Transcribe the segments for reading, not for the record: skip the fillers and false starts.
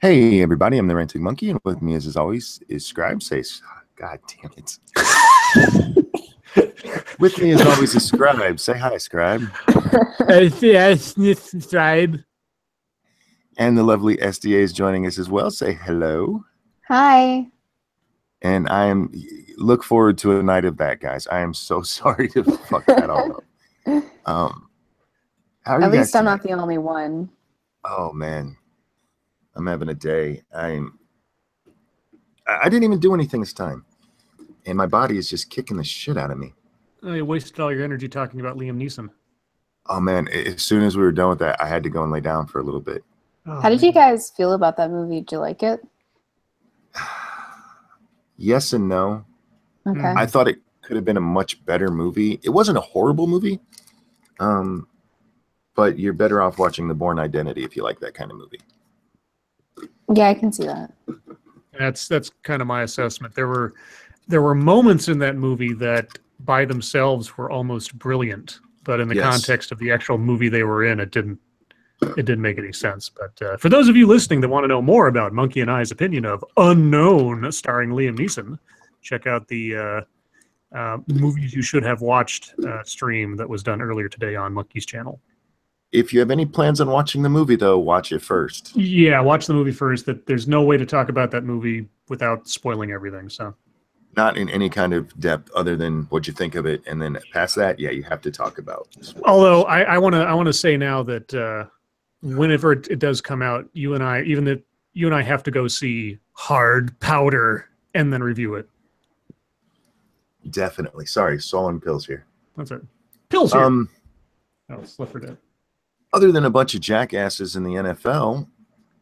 Hey everybody, I'm the Ranting Monkey, and with me as always is Scribe. God damn it. With me as always is Scribe. Say hi, Scribe. Yes, Scribe. And the lovely SDA is joining us as well. Say hello. Hi. And look forward to a night of that, guys. I am so sorry to fuck that all up. How are you At guys least I'm tonight? not the only one. Oh man, I'm having a day. I didn't even do anything this time, and my body is just kicking the shit out of me. Oh, you wasted all your energy talking about Liam Neeson. Oh man, as soon as we were done with that, I had to go and lay down for a little bit. Oh, How did you guys feel about that movie? Did you like it? Yes and no. Okay. I thought it could have been a much better movie. It wasn't a horrible movie, but you're better off watching The Bourne Identity if you like that kind of movie. Yeah, I can see that. That's kind of my assessment. There were moments in that movie that by themselves were almost brilliant, but in the context of the actual movie they were in, it didn't make any sense. But for those of you listening that want to know more about Monkey and I's opinion of Unknown, starring Liam Neeson, check out the movies you should have watched stream that was done earlier today on Monkey's channel. If you have any plans on watching the movie, though, watch it first. Yeah, watch the movie first. That there's no way to talk about that movie without spoiling everything. So, not in any kind of depth other than what you think of it, and then past that, yeah, you have to talk about. Although I want to say now that whenever it does come out, you and I have to go see Hard Powder and then review it. Definitely. Sorry, Solon Pills here. That's it. Pills here. Oh, Slifford it. Other than a bunch of jackasses in the NFL,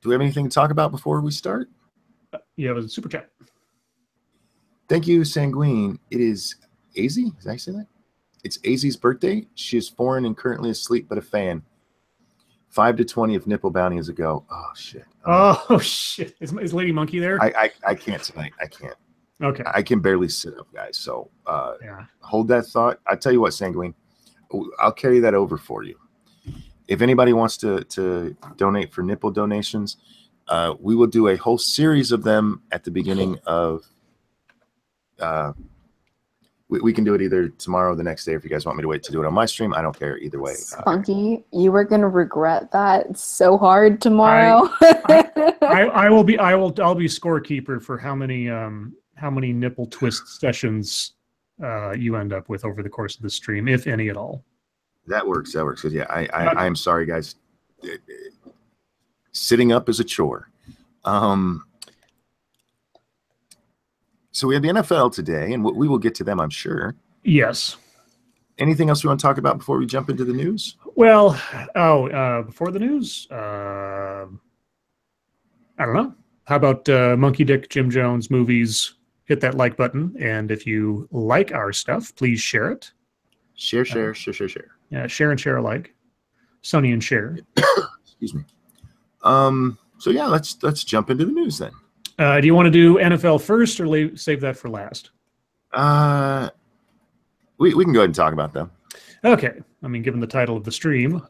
do we have anything to talk about before we start? Yeah, it was a super chat. Thank you, Sanguine. It is Azzy. Did I say that? It's Azzy's birthday. She is foreign and currently asleep, but a fan. 5 to 20 if nipple bounties ago. Oh shit. Oh shit. Is Lady Monkey there? I can't tonight. I can't. Okay. I can barely sit up, guys. So yeah. Hold that thought. I tell you what, Sanguine, I'll carry that over for you. If anybody wants to donate for nipple donations, we will do a whole series of them at the beginning of. We can do it either tomorrow or the next day. If you guys want me to wait to do it on my stream, I don't care either way. Spunky, you are gonna regret that so hard tomorrow. I'll be scorekeeper for how many nipple twist sessions you end up with over the course of the stream, if any at all. That works. Because yeah, I'm sorry, guys. Sitting up is a chore. So we have the NFL today, and we will get to them, I'm sure. Yes. Anything else we want to talk about before we jump into the news? Well, before the news, I don't know. How about Monkey Dick, Jim Jones movies? Hit that like button, and if you like our stuff, please share it. Share. Yeah, share and share alike. Sonny and share. Excuse me. So yeah, let's jump into the news then. Do you want to do NFL first or save that for last? We can go ahead and talk about them. Okay. I mean, given the title of the stream.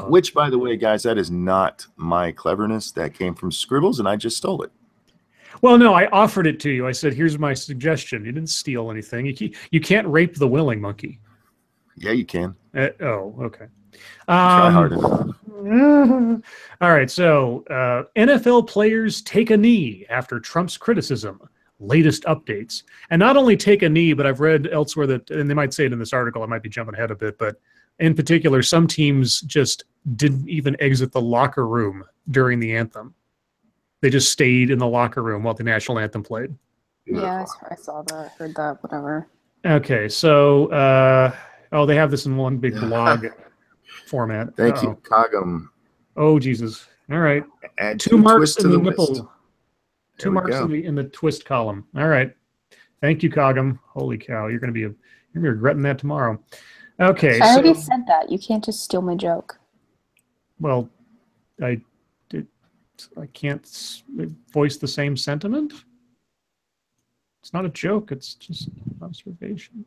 Which, by the way, guys, that is not my cleverness. That came from Scribbles, and I just stole it. Well, no, I offered it to you. I said, here's my suggestion. You didn't steal anything. You can't rape the willing, Monkey. Yeah, you can. Okay. Try hard enough. All right, so NFL players take a knee after Trump's criticism. Latest updates. And not only take a knee, but I've read elsewhere that, and they might say it in this article, I might be jumping ahead a bit, but in particular, some teams just didn't even exit the locker room during the anthem. They just stayed in the locker room while the national anthem played. Yeah, I saw that, heard that, whatever. Okay, so, they have this in one big blog format. Thank you, Cogum. Oh, Jesus. All right. Add two marks in the nipple. List. Two marks in the twist column. All right. Thank you, Cogum. Holy cow. You're going to be regretting that tomorrow. Okay. I already said that. You can't just steal my joke. Well, I can't voice the same sentiment. It's not a joke. It's just an observation.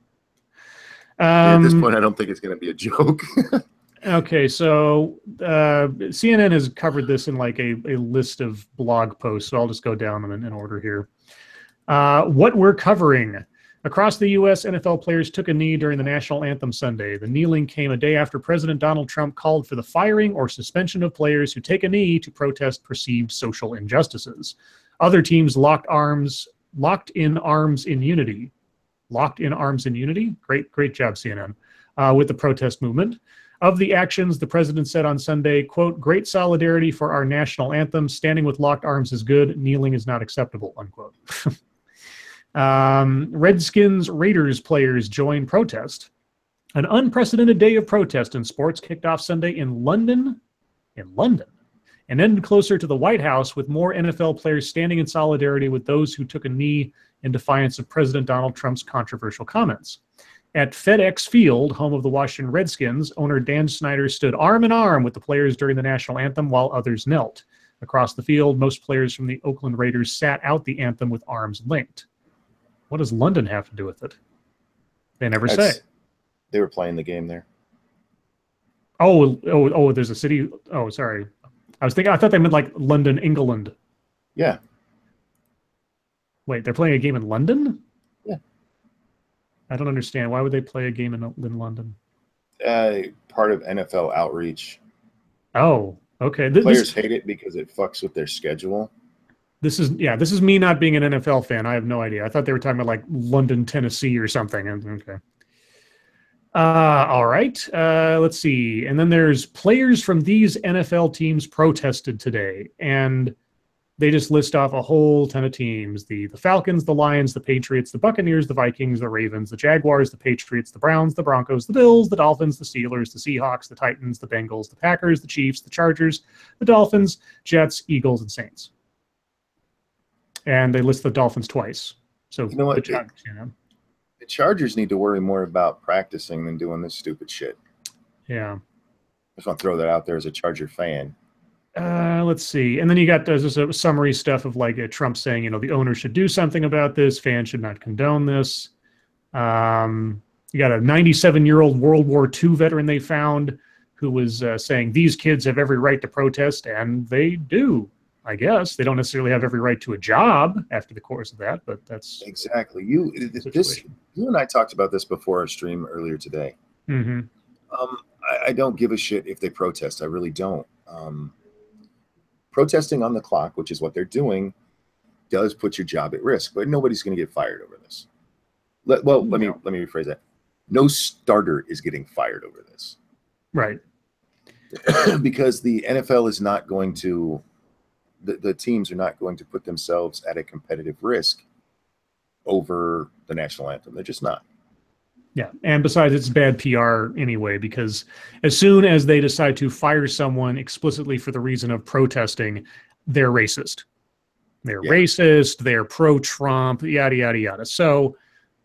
At this point, I don't think it's going to be a joke. Okay, so CNN has covered this in like a list of blog posts, so I'll just go down them in order here. What we're covering. Across the U.S., NFL players took a knee during the national anthem Sunday. The kneeling came a day after President Donald Trump called for the firing or suspension of players who take a knee to protest perceived social injustices. Other teams locked in arms in unity. Locked in arms in unity? Great job, CNN. With the protest movement. Of the actions, the president said on Sunday, quote, great solidarity for our national anthem. Standing with locked arms is good. Kneeling is not acceptable, unquote. Redskins Raiders players join protest. An unprecedented day of protest in sports kicked off Sunday in London, and ended closer to the White House with more NFL players standing in solidarity with those who took a knee in defiance of President Donald Trump's controversial comments. At FedEx Field, home of the Washington Redskins, owner Dan Snyder stood arm in arm with the players during the national anthem while others knelt. Across the field, most players from the Oakland Raiders sat out the anthem with arms linked. What does London have to do with it? They never say. They were playing the game there. Oh, there's a city. Oh, sorry. I thought they meant like London, England. Yeah. Wait, they're playing a game in London? Yeah. I don't understand. Why would they play a game in London? Part of NFL outreach. Oh, okay. Players hate it because it fucks with their schedule. This is me not being an NFL fan. I have no idea. I thought they were talking about like London, Tennessee or something. Okay. All right. Let's see. And then there's players from these NFL teams protested today. And they just list off a whole ton of teams. The Falcons, the Lions, the Patriots, the Buccaneers, the Vikings, the Ravens, the Jaguars, the Patriots, the Browns, the Broncos, the Bills, the Dolphins, the Steelers, the Seahawks, the Titans, the Bengals, the Packers, the Chiefs, the Chargers, the Dolphins, Jets, Eagles, and Saints. And they list the Dolphins twice. So you know what? The Chargers need to worry more about practicing than doing this stupid shit. Yeah. I just want to throw that out there as a Charger fan. Let's see. And then you got there's a summary stuff of like Trump saying, the owner should do something about this. Fans should not condone this. You got a 97-year-old World War II veteran they found who was saying these kids have every right to protest, and they do. I guess they don't necessarily have every right to a job after the course of that, but that's exactly you and I talked about this before our stream earlier today. Mm-hmm. I don't give a shit if they protest. I really don't. Protesting on the clock, which is what they're doing, does put your job at risk, but nobody's going to get fired over this. Let me rephrase that. No starter is getting fired over this, right? Because the NFL is not going to. The teams are not going to put themselves at a competitive risk over the national anthem. They're just not. Yeah. And besides, it's bad PR anyway, because as soon as they decide to fire someone explicitly for the reason of protesting, they're racist. They're racist. They're pro-Trump, yada, yada, yada. So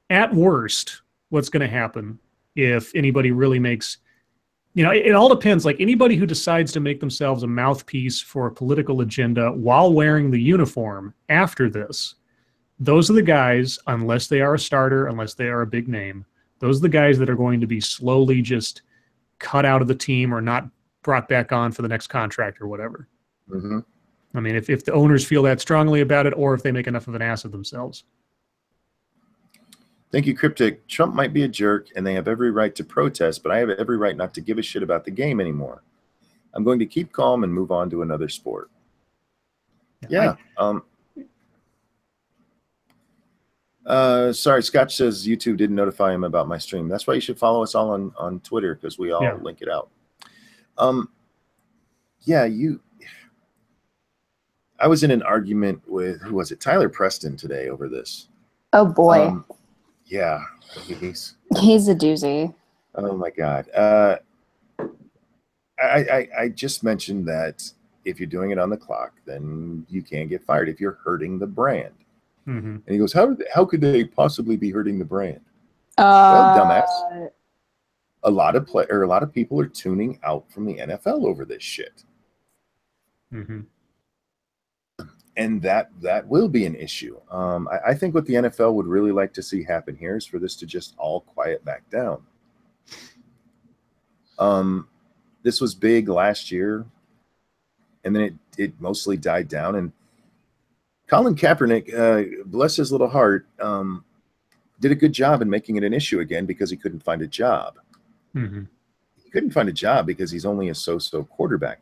at worst, what's going to happen if anybody really makes... it all depends. Like anybody who decides to make themselves a mouthpiece for a political agenda while wearing the uniform after this, those are the guys, unless they are a starter, unless they are a big name, those are the guys that are going to be slowly just cut out of the team or not brought back on for the next contract or whatever. Mm-hmm. I mean, if the owners feel that strongly about it, or if they make enough of an ass of themselves. Thank you, Cryptic. Trump might be a jerk, and they have every right to protest, but I have every right not to give a shit about the game anymore. I'm going to keep calm and move on to another sport. Yeah. Sorry, Scotch says YouTube didn't notify him about my stream. That's why you should follow us all on Twitter, because we all link it out. I was in an argument with, who was it? Tyler Preston today over this. Oh, boy. Yeah, he's a doozy. Oh my God. I just mentioned that if you're doing it on the clock, then you can't get fired if you're hurting the brand. Mm-hmm. And he goes, how could they possibly be hurting the brand? Well, dumbass. A lot of people are tuning out from the NFL over this shit. Mm-hmm. And that will be an issue. I think what the NFL would really like to see happen here is for this to just all quiet back down. this was big last year, and then it mostly died down. And Colin Kaepernick, bless his little heart, did a good job in making it an issue again because he couldn't find a job. Mm-hmm. He couldn't find a job because he's only a so-so quarterback.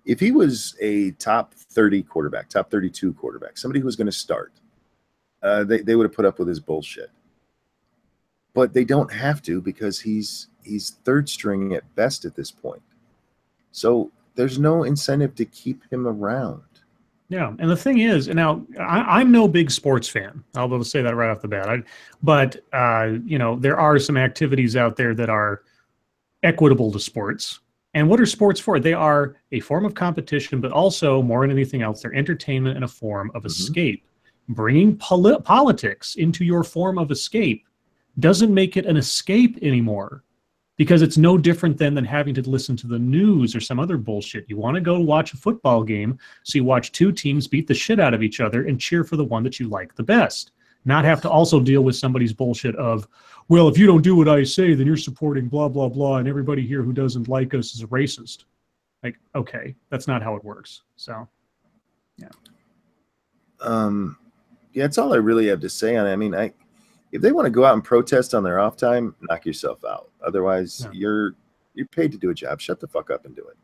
If he was a top 30 quarterback, top 32 quarterback, somebody who was going to start, they would have put up with his bullshit. But they don't have to because he's third string at best at this point. So there's no incentive to keep him around. Yeah, and the thing is, now I'm no big sports fan. I'll be able to say that right off the bat. But there are some activities out there that are equitable to sports. And what are sports for? They are a form of competition, but also, more than anything else, they're entertainment and a form of escape. Bringing politics into your form of escape doesn't make it an escape anymore, because it's no different than having to listen to the news or some other bullshit. You want to go watch a football game, so you watch two teams beat the shit out of each other and cheer for the one that you like the best. Not have to also deal with somebody's bullshit of, well, if you don't do what I say, then you're supporting blah, blah, blah, and everybody here who doesn't like us is a racist. Like, okay, that's not how it works. So, yeah. Yeah, that's all I really have to say on it. I mean, if they want to go out and protest on their off time, knock yourself out. Otherwise, you're paid to do a job. Shut the fuck up and do it.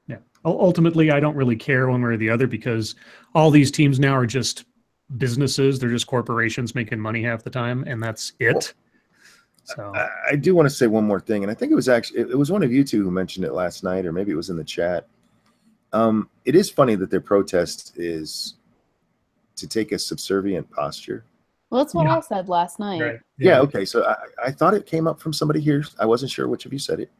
Yeah. Ultimately, I don't really care one way or the other, because all these teams now are just businesses. They're just corporations making money half the time, and that's it. Well, so I do want to say one more thing, and I think it was one of you two who mentioned it last night, or maybe it was in the chat. It is funny that their protest is to take a subservient posture. Well, that's what I said last night. right. Yeah, okay. So I thought it came up from somebody here. I wasn't sure which of you said it.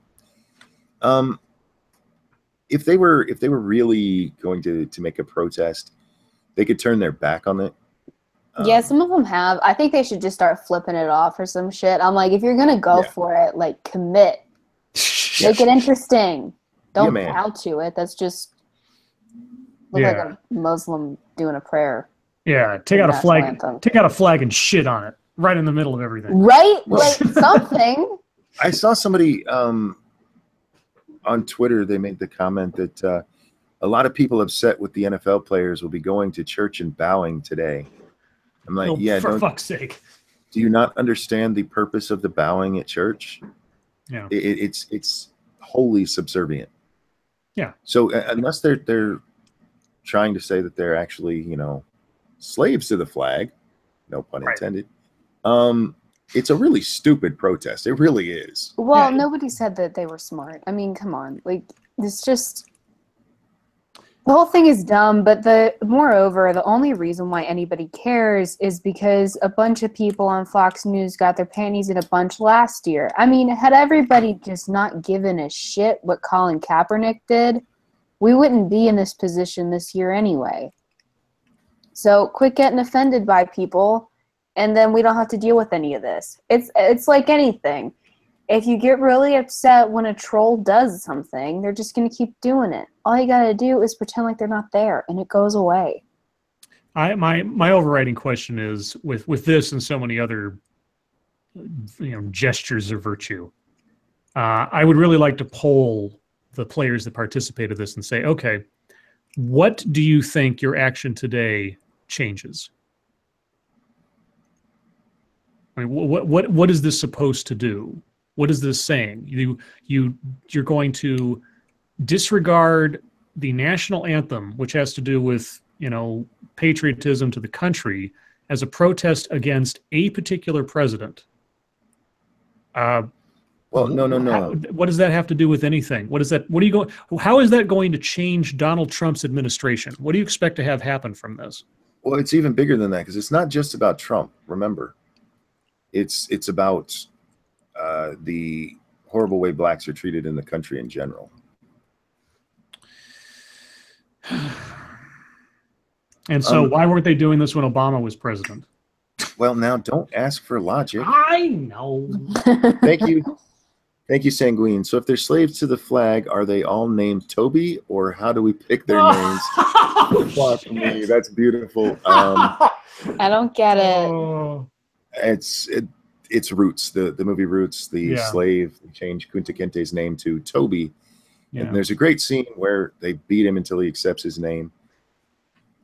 If they were really going to make a protest, they could turn their back on it. Yeah, some of them have. I think they should just start flipping it off or some shit. I'm like, if you're gonna go for it, like, commit. Make it interesting. Don't bow to it. That's just look like a Muslim doing a prayer. Yeah, take out a flag. Anthem. Take out a flag and shit on it, right in the middle of everything. Right, like something. I saw somebody on Twitter. They made the comment that a lot of people upset with the NFL players will be going to church and bowing today. I'm like, for fuck's sake. Do you not understand the purpose of the bowing at church? Yeah, it's wholly subservient. Yeah. So unless they're trying to say that they're actually, slaves to the flag, no pun intended. It's a really stupid protest. It really is. Well, nobody said that they were smart. I mean, come on. Like, it's just the whole thing is dumb, but moreover, the only reason why anybody cares is because a bunch of people on Fox News got their panties in a bunch last year. I mean, had everybody just not given a shit what Colin Kaepernick did, we wouldn't be in this position this year anyway. So quit getting offended by people, and then we don't have to deal with any of this. It's like anything. If you get really upset when a troll does something, they're just going to keep doing it. All you got to do is pretend like they're not there, and it goes away. My overriding question is, with this and so many other gestures of virtue, I would really like to poll the players that participated in this and say, okay, what do you think your action today changes? I mean, what is this supposed to do? What is this saying? You're going to disregard the national anthem, which has to do with patriotism to the country, as a protest against a particular president. Well, no. What does that have to do with anything? How is that going to change Donald Trump's administration? What do you expect to have happen from this? Well, it's even bigger than that, because it's not just about Trump. Remember, it's about the horrible way blacks are treated in the country in general. And so why weren't they doing this when Obama was president? Well, now don't ask for logic. I know. Thank you, Sanguine. So if they're slaves to the flag, are they all named Toby, or how do we pick their names? Fuck me, that's beautiful. I don't get it. It's Roots, the movie Roots. The slave changed Kunta Kinte's name to Toby Yeah. And there's a great scene where they beat him until he accepts his name.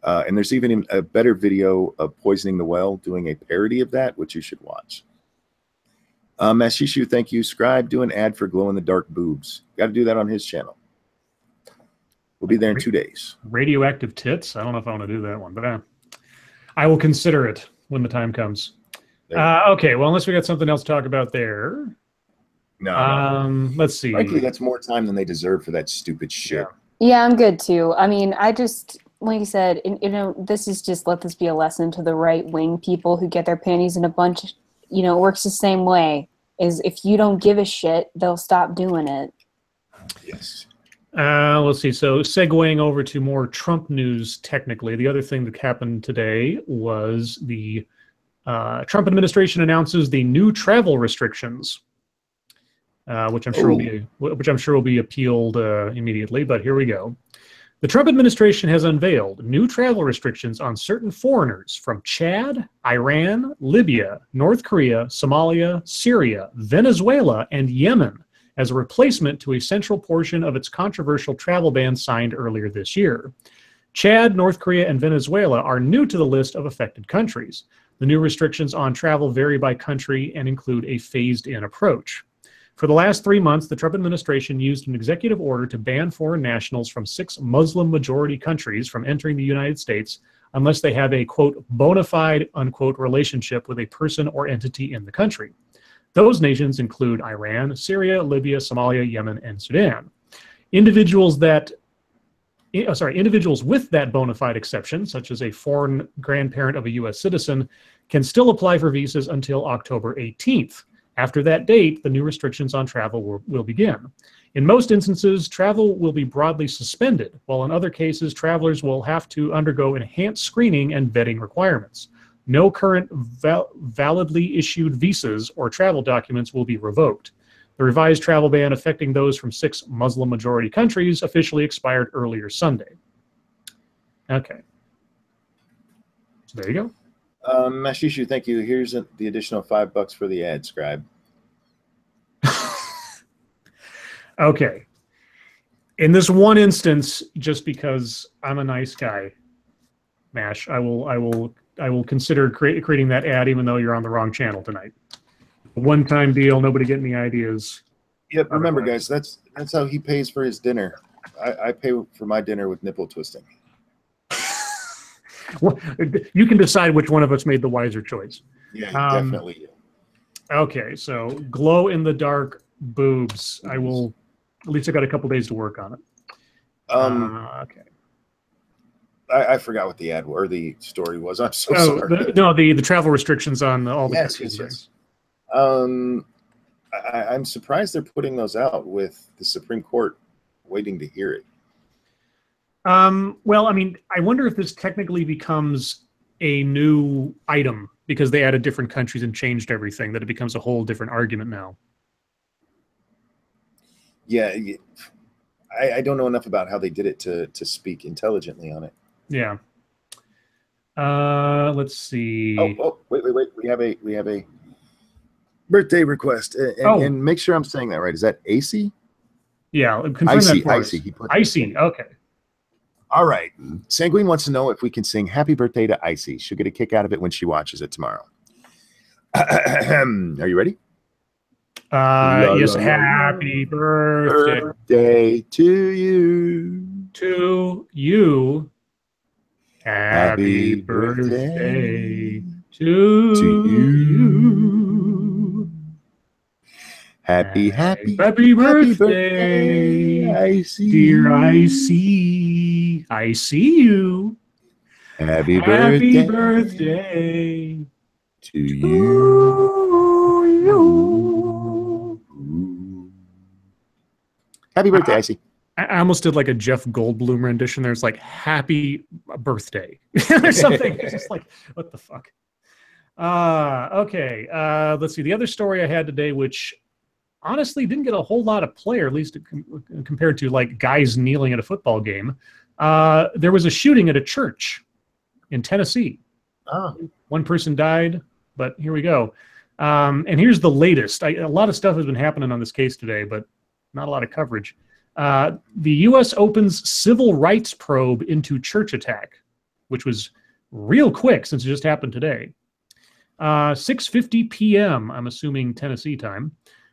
And there's even a better video of Poisoning the Well doing a parody of that, which you should watch. Mashishu, thank you. Scribe, do an ad for glow-in-the-dark boobs. Got to do that on his channel. We'll be there in 2 days. Radioactive tits? I don't know if I want to do that one, but I will consider it when the time comes. Okay, well, unless we got something else to talk about there. No. Let's see. Frankly, that's more time than they deserve for that stupid shit. Yeah, I'm good too. I mean, I just, like you said, this is just, let this be a lesson to the right-wing people who get their panties in a bunch. It works the same way. Is if you don't give a shit, they'll stop doing it. Yes. Let's see. So segueing over to more Trump news, technically, the other thing that happened today was the Trump administration announces the new travel restrictions, which I'm sure will be appealed immediately. But here we go. The Trump administration has unveiled new travel restrictions on certain foreigners from Chad, Iran, Libya, North Korea, Somalia, Syria, Venezuela, and Yemen as a replacement to a central portion of its controversial travel ban signed earlier this year. Chad, North Korea, and Venezuela are new to the list of affected countries. The new restrictions on travel vary by country and include a phased-in approach. For the last 3 months, the Trump administration used an executive order to ban foreign nationals from 6 Muslim-majority countries from entering the United States unless they have a, quote, bona fide, unquote, relationship with a person or entity in the country. Those nations include Iran, Syria, Libya, Somalia, Yemen, and Sudan. Individuals with that bona fide exception, such as a foreign grandparent of a U.S. citizen, can still apply for visas until October 18th. After that date, the new restrictions on travel will begin. In most instances, travel will be broadly suspended, while in other cases, travelers will have to undergo enhanced screening and vetting requirements. No current validly issued visas or travel documents will be revoked. The revised travel ban affecting those from 6 Muslim-majority countries officially expired earlier Sunday. Okay. So there you go. Mashishu, thank you. Here's the additional $5 for the ad, Scribe. Okay. In this one instance, just because I'm a nice guy, Mash, I will consider creating that ad, even though you're on the wrong channel tonight. A one-time deal. Nobody get any ideas. Yep. Remember, guys, that's how he pays for his dinner. I pay for my dinner with nipple twisting. Well, you can decide which one of us made the wiser choice. Yeah, definitely you. Okay, so glow-in-the-dark boobs. I will. At least I got a couple days to work on it. Okay. I forgot what the ad or the story was. I'm so sorry. The travel restrictions on all the countries. Yes. I'm surprised they're putting those out with the Supreme Court waiting to hear it. Well, I mean, I wonder if this technically becomes a new item because they added different countries and changed everything, that it becomes a whole different argument now. Yeah, I don't know enough about how they did it to speak intelligently on it. Yeah. Let's see. Oh, wait. We have a birthday request. And make sure I'm saying that right. Is that AC? Yeah, confirm that for us. Icy. Okay. All right. Sanguine wants to know if we can sing Happy Birthday to Icy. She'll get a kick out of it when she watches it tomorrow. Are you ready? Yes. Happy birthday to you. To you. Happy birthday to you. Happy birthday, Icy. Dear Icy. I see you. Happy birthday to you. Happy birthday, Icy. I almost did like a Jeff Goldblum rendition. There's like happy birthday or something. It's just like, what the fuck? Okay. Let's see. The other story I had today, which honestly didn't get a whole lot of play, or at least compared to like guys kneeling at a football game. There was a shooting at a church in Tennessee. One person died, but here we go. And here's the latest. A lot of stuff has been happening on this case today, but not a lot of coverage. The U.S. opens civil rights probe into church attack, which was real quick since it just happened today. 6:50 p.m., I'm assuming Tennessee time.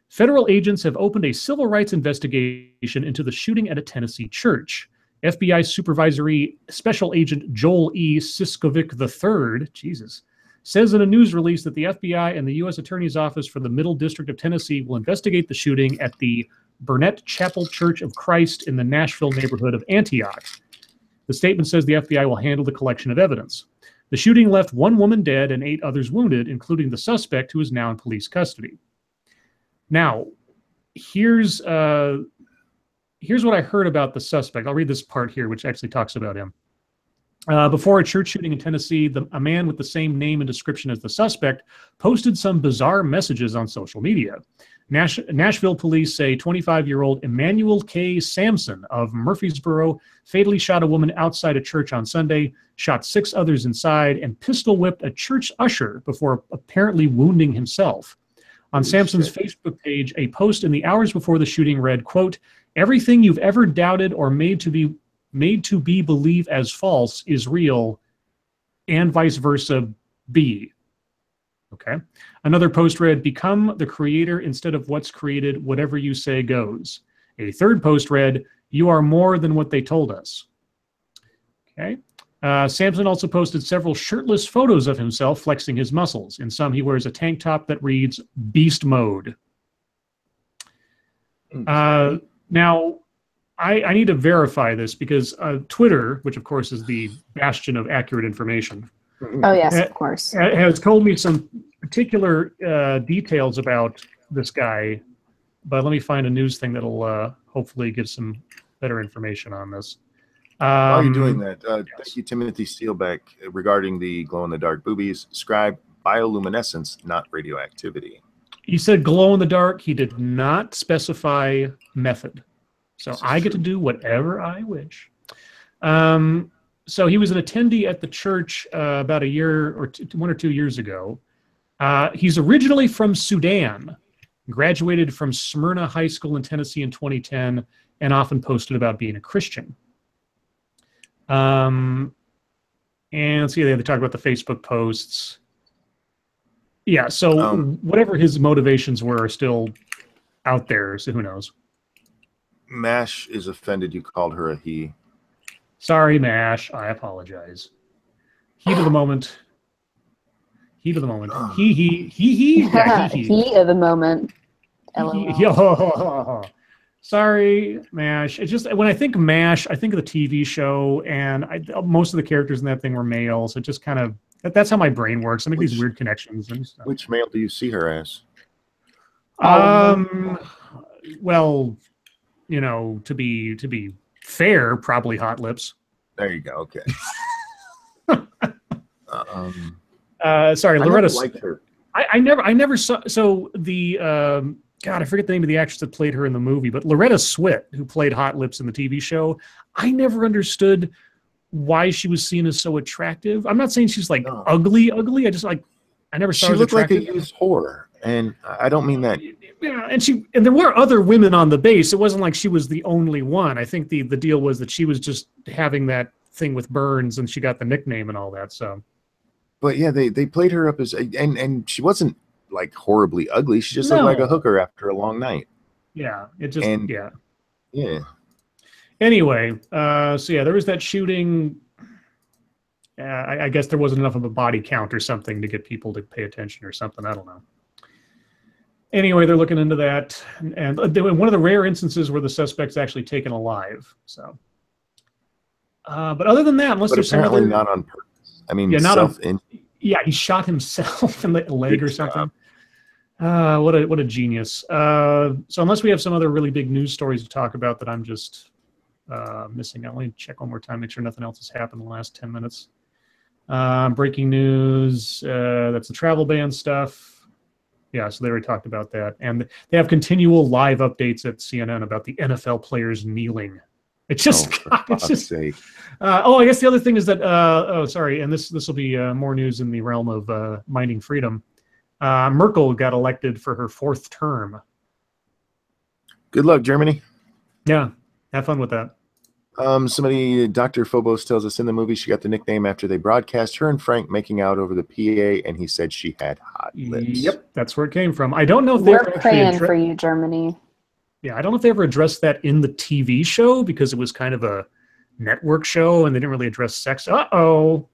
Federal agents have opened a civil rights investigation into the shooting at a Tennessee church. FBI Supervisory Special Agent Joel E. Siskovic III, Jesus, says in a news release that the FBI and the U.S. Attorney's Office for the Middle District of Tennessee will investigate the shooting at the Burnett Chapel Church of Christ in the Nashville neighborhood of Antioch. The statement says the FBI will handle the collection of evidence. The shooting left 1 woman dead and 8 others wounded, including the suspect, who is now in police custody. Now, here's what I heard about the suspect. I'll read this part here, which actually talks about him. Before a church shooting in Tennessee, a man with the same name and description as the suspect posted some bizarre messages on social media. Nashville police say 25-year-old Emmanuel K. Sampson of Murfreesboro fatally shot a woman outside a church on Sunday, shot 6 others inside, and pistol whipped a church usher before apparently wounding himself. On Sampson's Facebook page, a post in the hours before the shooting read, quote, "Everything you've ever doubted or made to be believe as false is real, and vice versa be." Okay. Another post read, "Become the creator instead of what's created. Whatever you say goes." A third post read, "You are more than what they told us." Okay. Sampson also posted several shirtless photos of himself flexing his muscles. In some, he wears a tank top that reads "Beast Mode." Now, I need to verify this because Twitter, which of course is the bastion of accurate information, Oh, yes, of course, has told me some particular details about this guy, but let me find a news thing that'll hopefully give some better information on this. While you're doing that, thank you, Timothy Steelbeck, regarding the glow-in-the-dark boobies. Describe bioluminescence, not radioactivity. He said glow-in-the-dark. He did not specify method. So I get to do whatever I wish. So he was an attendee at the church about a year or 1 or 2 years ago. He's originally from Sudan, graduated from Smyrna High School in Tennessee in 2010, and often posted about being a Christian. And let's see, they talk about the Facebook posts. Yeah, so whatever his motivations were are still out there, so who knows. MASH is offended you called her a he. Sorry, MASH. I apologize. Heat of the moment. Heat of the moment. He. Yeah, he. Heat of the moment. Yo. Sorry, MASH. It's just when I think MASH, I think of the TV show, and most of the characters in that thing were male, so it just kind of that's how my brain works. I make these weird connections and stuff. Which male do you see her as? Well, you know, to be fair, probably Hot Lips. There you go. Okay. Sorry, I Loretta. never liked her. I never saw. So the God, I forget the name of the actress that played her in the movie, but Loretta Swit, who played Hot Lips in the TV show, I never understood why she was seen as so attractive. I'm not saying she's like ugly. I just I never saw her as attractive. She looked like a used whore, and I don't mean that. Yeah, and there were other women on the base. It wasn't like she was the only one. I think the deal was that she was just having that thing with Burns, and she got the nickname and all that. So, but yeah, they played her up as and she wasn't like horribly ugly. She just looked like a hooker after a long night. Yeah, it just yeah. Anyway, so yeah, there was that shooting. I guess there wasn't enough of a body count or something to get people to pay attention or something. I don't know. Anyway, they're looking into that, and one of the rare instances where the suspect's actually taken alive. So, but other than that, unless there's apparently some other, not on purpose. I mean, yeah, he shot himself in the leg or something. What a genius. So unless we have some other really big news stories to talk about that I'm just missing out, let me check one more time, make sure nothing else has happened in the last 10 minutes. Breaking news. That's the travel ban stuff. Yeah, so they already talked about that. And they have continual live updates at CNN about the NFL players kneeling. It's just, it's just. Sake. I guess the other thing is that, sorry, and this will be more news in the realm of minding freedom. Merkel got elected for her 4th term. Good luck, Germany. Yeah. Have fun with that. Somebody, Dr. Phobos tells us in the movie she got the nickname after they broadcast her and Frank making out over the PA, and he said she had hot lips. Yep, that's where it came from. I don't know if We're they praying for you, Germany. Yeah, I don't know if they ever addressed that in the TV show because it was kind of a network show and they didn't really address sex. Uh-oh.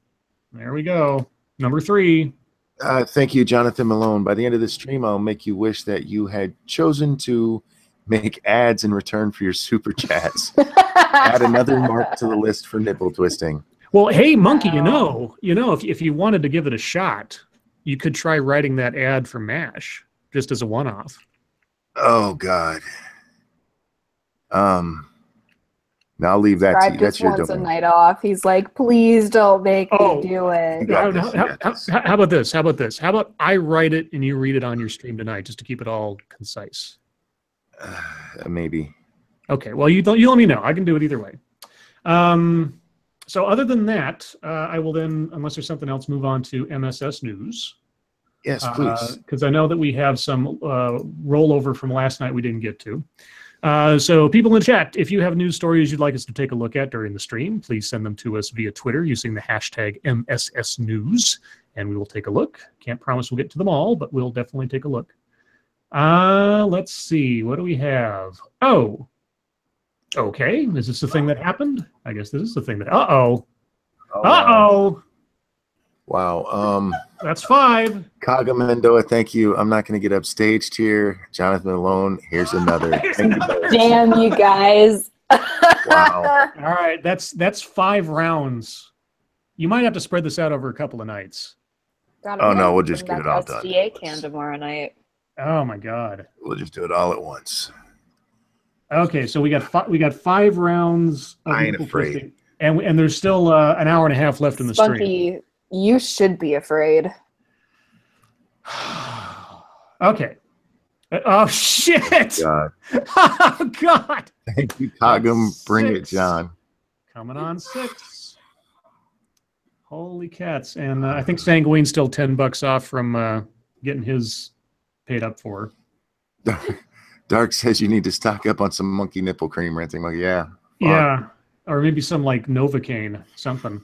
There we go. Number 3. Thank you, Jonathan Malone. By the end of the stream, I'll make you wish that you had chosen to make ads in return for your super chats. Add another mark to the list for nipple twisting. Well, hey, Monkey, you know, if you wanted to give it a shot, you could try writing that ad for MASH just as a one-off. Oh God. Now I'll leave that to you. That's your once a night off. He's like, please don't make me do it. How about this? How about I write it and you read it on your stream tonight, just to keep it all concise? Maybe. Okay. Well, you let me know. I can do it either way. So other than that, I will then, unless there's something else, move on to MSS news. Yes, please. Because I know that we have some rollover from last night we didn't get to. So people in the chat, if you have news stories you'd like us to take a look at during the stream, please send them to us via Twitter using the hashtag MSSNews, and we will take a look. Can't promise we'll get to them all, but we'll definitely take a look. Let's see. What do we have? Oh, okay. Is this the thing that happened? I guess this is the thing that... Uh-oh. Uh-oh. Wow. That's 5. Kaga Mendoa, thank you. I'm not going to get upstaged here. Jonathan Malone, here's another. Thank you. Damn, you guys. Wow. All right, that's 5 rounds. You might have to spread this out over a couple of nights. Oh, no, we'll just get it all done. SGA can tomorrow night. Oh, my God. We'll just do it all at once. Okay, so we got 5 rounds. I ain't afraid. And there's still an hour and a half left in the stream. You should be afraid. Okay. Oh, shit. God. Oh, God. Thank you, Kagum. Bring it, John. Coming on 6. Holy cats. And I think Sanguine's still $10 off from getting his paid up for. Dark says you need to stock up on some monkey nipple cream, Ranting Monkey. Yeah. Yeah. Or maybe some like Novocaine, something.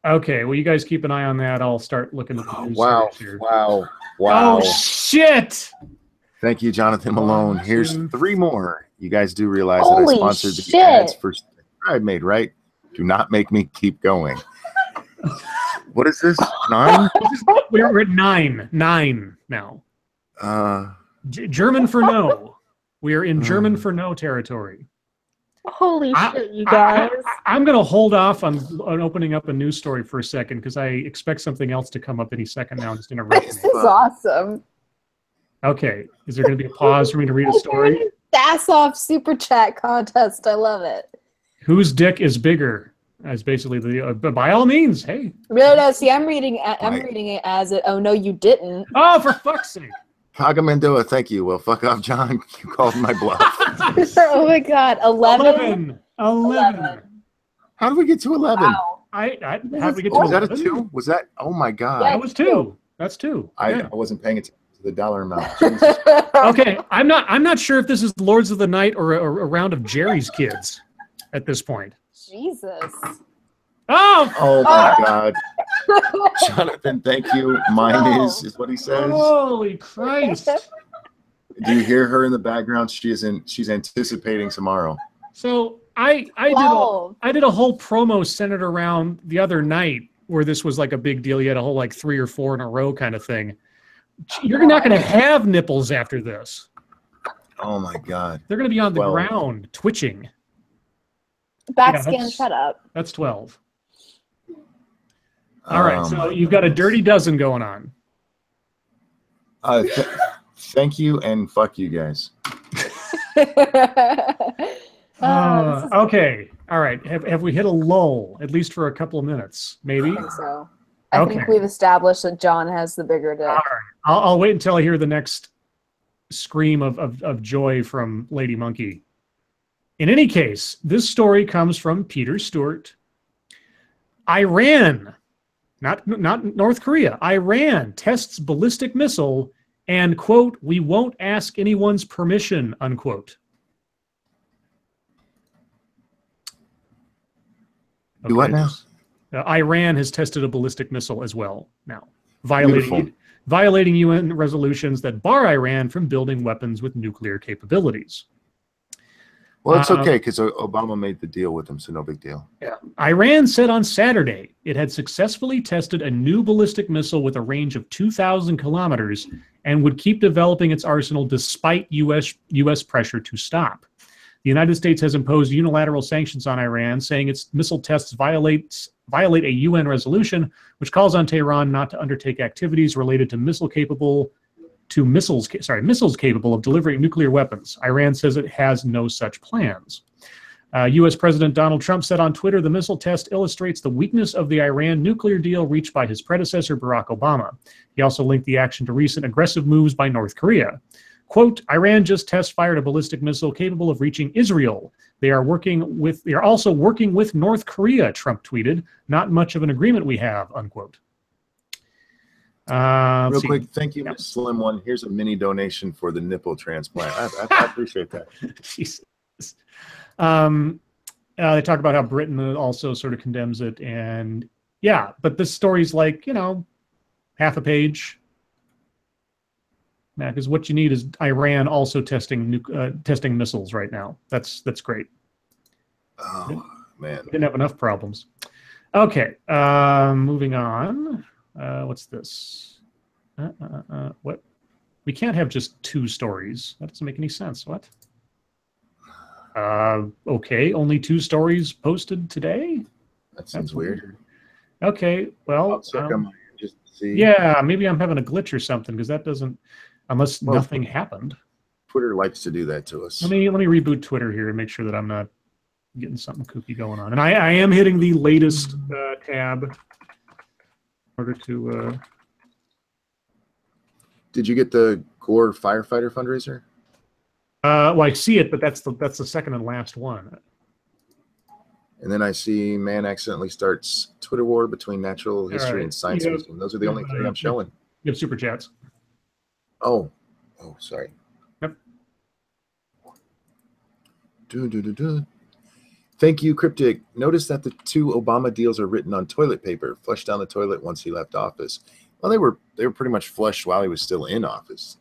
Okay, well, you guys keep an eye on that. I'll start looking at the news. Wow. Oh, shit! Thank you, Jonathan Malone. Here's 3 more. You guys do realize Holy that I sponsored shit. the ads for I've made, right? Do not make me keep going. What is this? 9? We're at 9. 9 now. German for no. We are in German for no territory. Holy shit, you guys. I'm going to hold off on opening up a news story for a second because I expect something else to come up any second now. Just interrupt me. This is awesome. Okay. Is there going to be a pause for me to read a story? Ass off super chat contest. I love it. Whose dick is bigger? As basically the by all means, hey. No. See, I'm reading it as it. Oh no, you didn't. Oh, for fuck's sake. Kaga Mendoa, thank you. Well, fuck off, John. You called my bluff. Oh my God, 11. 11. How did we get to 11? Wow. How did we get to 11? Was that a 2? Was that? Oh my God. That was 2. That's 2. I wasn't paying attention to the dollar amount. Jesus. Okay, I'm not sure if this is Lords of the Night or a round of Jerry's Kids at this point. Jesus. Oh my God. Jonathan, thank you. Mine is what he says. Holy Christ. Do you hear her in the background? She's anticipating tomorrow. So I did a whole promo centered around the other night where this was like a big deal. You had a whole like 3 or 4 in a row kind of thing. You're not going to have nipples after this. Oh my God. They're going to be on the ground twitching. Backscan, shut up. That's 12. All right, so you've got a dirty dozen going on. Thank you and fuck you guys. Okay, all right. Have we hit a lull, at least for a couple of minutes, maybe? I think so. I think we've established that John has the bigger dick. All right. I'll wait until I hear the next scream of joy from Lady Monkey. In any case, this story comes from Peter Stewart. Iran, not North Korea, Iran tests ballistic missile and, quote, we won't ask anyone's permission, unquote. Do what now? Iran has tested a ballistic missile as well now, violating UN resolutions that bar Iran from building weapons with nuclear capabilities. Well, it's okay because Obama made the deal with him, so no big deal. Yeah. Iran said on Saturday it had successfully tested a new ballistic missile with a range of 2,000 kilometers and would keep developing its arsenal despite U.S. pressure to stop. The United States has imposed unilateral sanctions on Iran, saying its missile tests violate a UN resolution which calls on Tehran not to undertake activities related to missiles capable of delivering nuclear weapons. Iran says it has no such plans. U.S. President Donald Trump said on Twitter the missile test illustrates the weakness of the Iran nuclear deal reached by his predecessor, Barack Obama. He also linked the action to recent aggressive moves by North Korea. Quote, Iran just test-fired a ballistic missile capable of reaching Israel. They are also working with North Korea, Trump tweeted. Not much of an agreement we have, unquote. Real quick, thank you, Miss Slim One. Here's a mini donation for the nipple transplant. I appreciate that. Jesus. They talk about how Britain also sort of condemns it, and yeah, but this story's like, half a page. Because what you need is Iran also testing missiles right now. That's great. Oh man, didn't have enough problems. Okay, moving on. What's this? What? We can't have just 2 stories. That doesn't make any sense. What? Okay, only 2 stories posted today? That seems weird. Okay, well, I'll check them just to see. Yeah, maybe I'm having a glitch or something because that doesn't, unless nothing happened. Twitter likes to do that to us. Let me reboot Twitter here and make sure that I'm not getting something kooky going on. And I am hitting the latest tab in order to. Did you get the Gore firefighter fundraiser? Well, I see it, but that's the second and last one. And then I see man accidentally starts Twitter war between natural history and science museum. Those are the only 3 I'm showing. You have super chats. Oh, sorry. Yep. Thank you, Cryptic. Notice that the 2 Obama deals are written on toilet paper, flushed down the toilet once he left office. Well, they were pretty much flushed while he was still in office.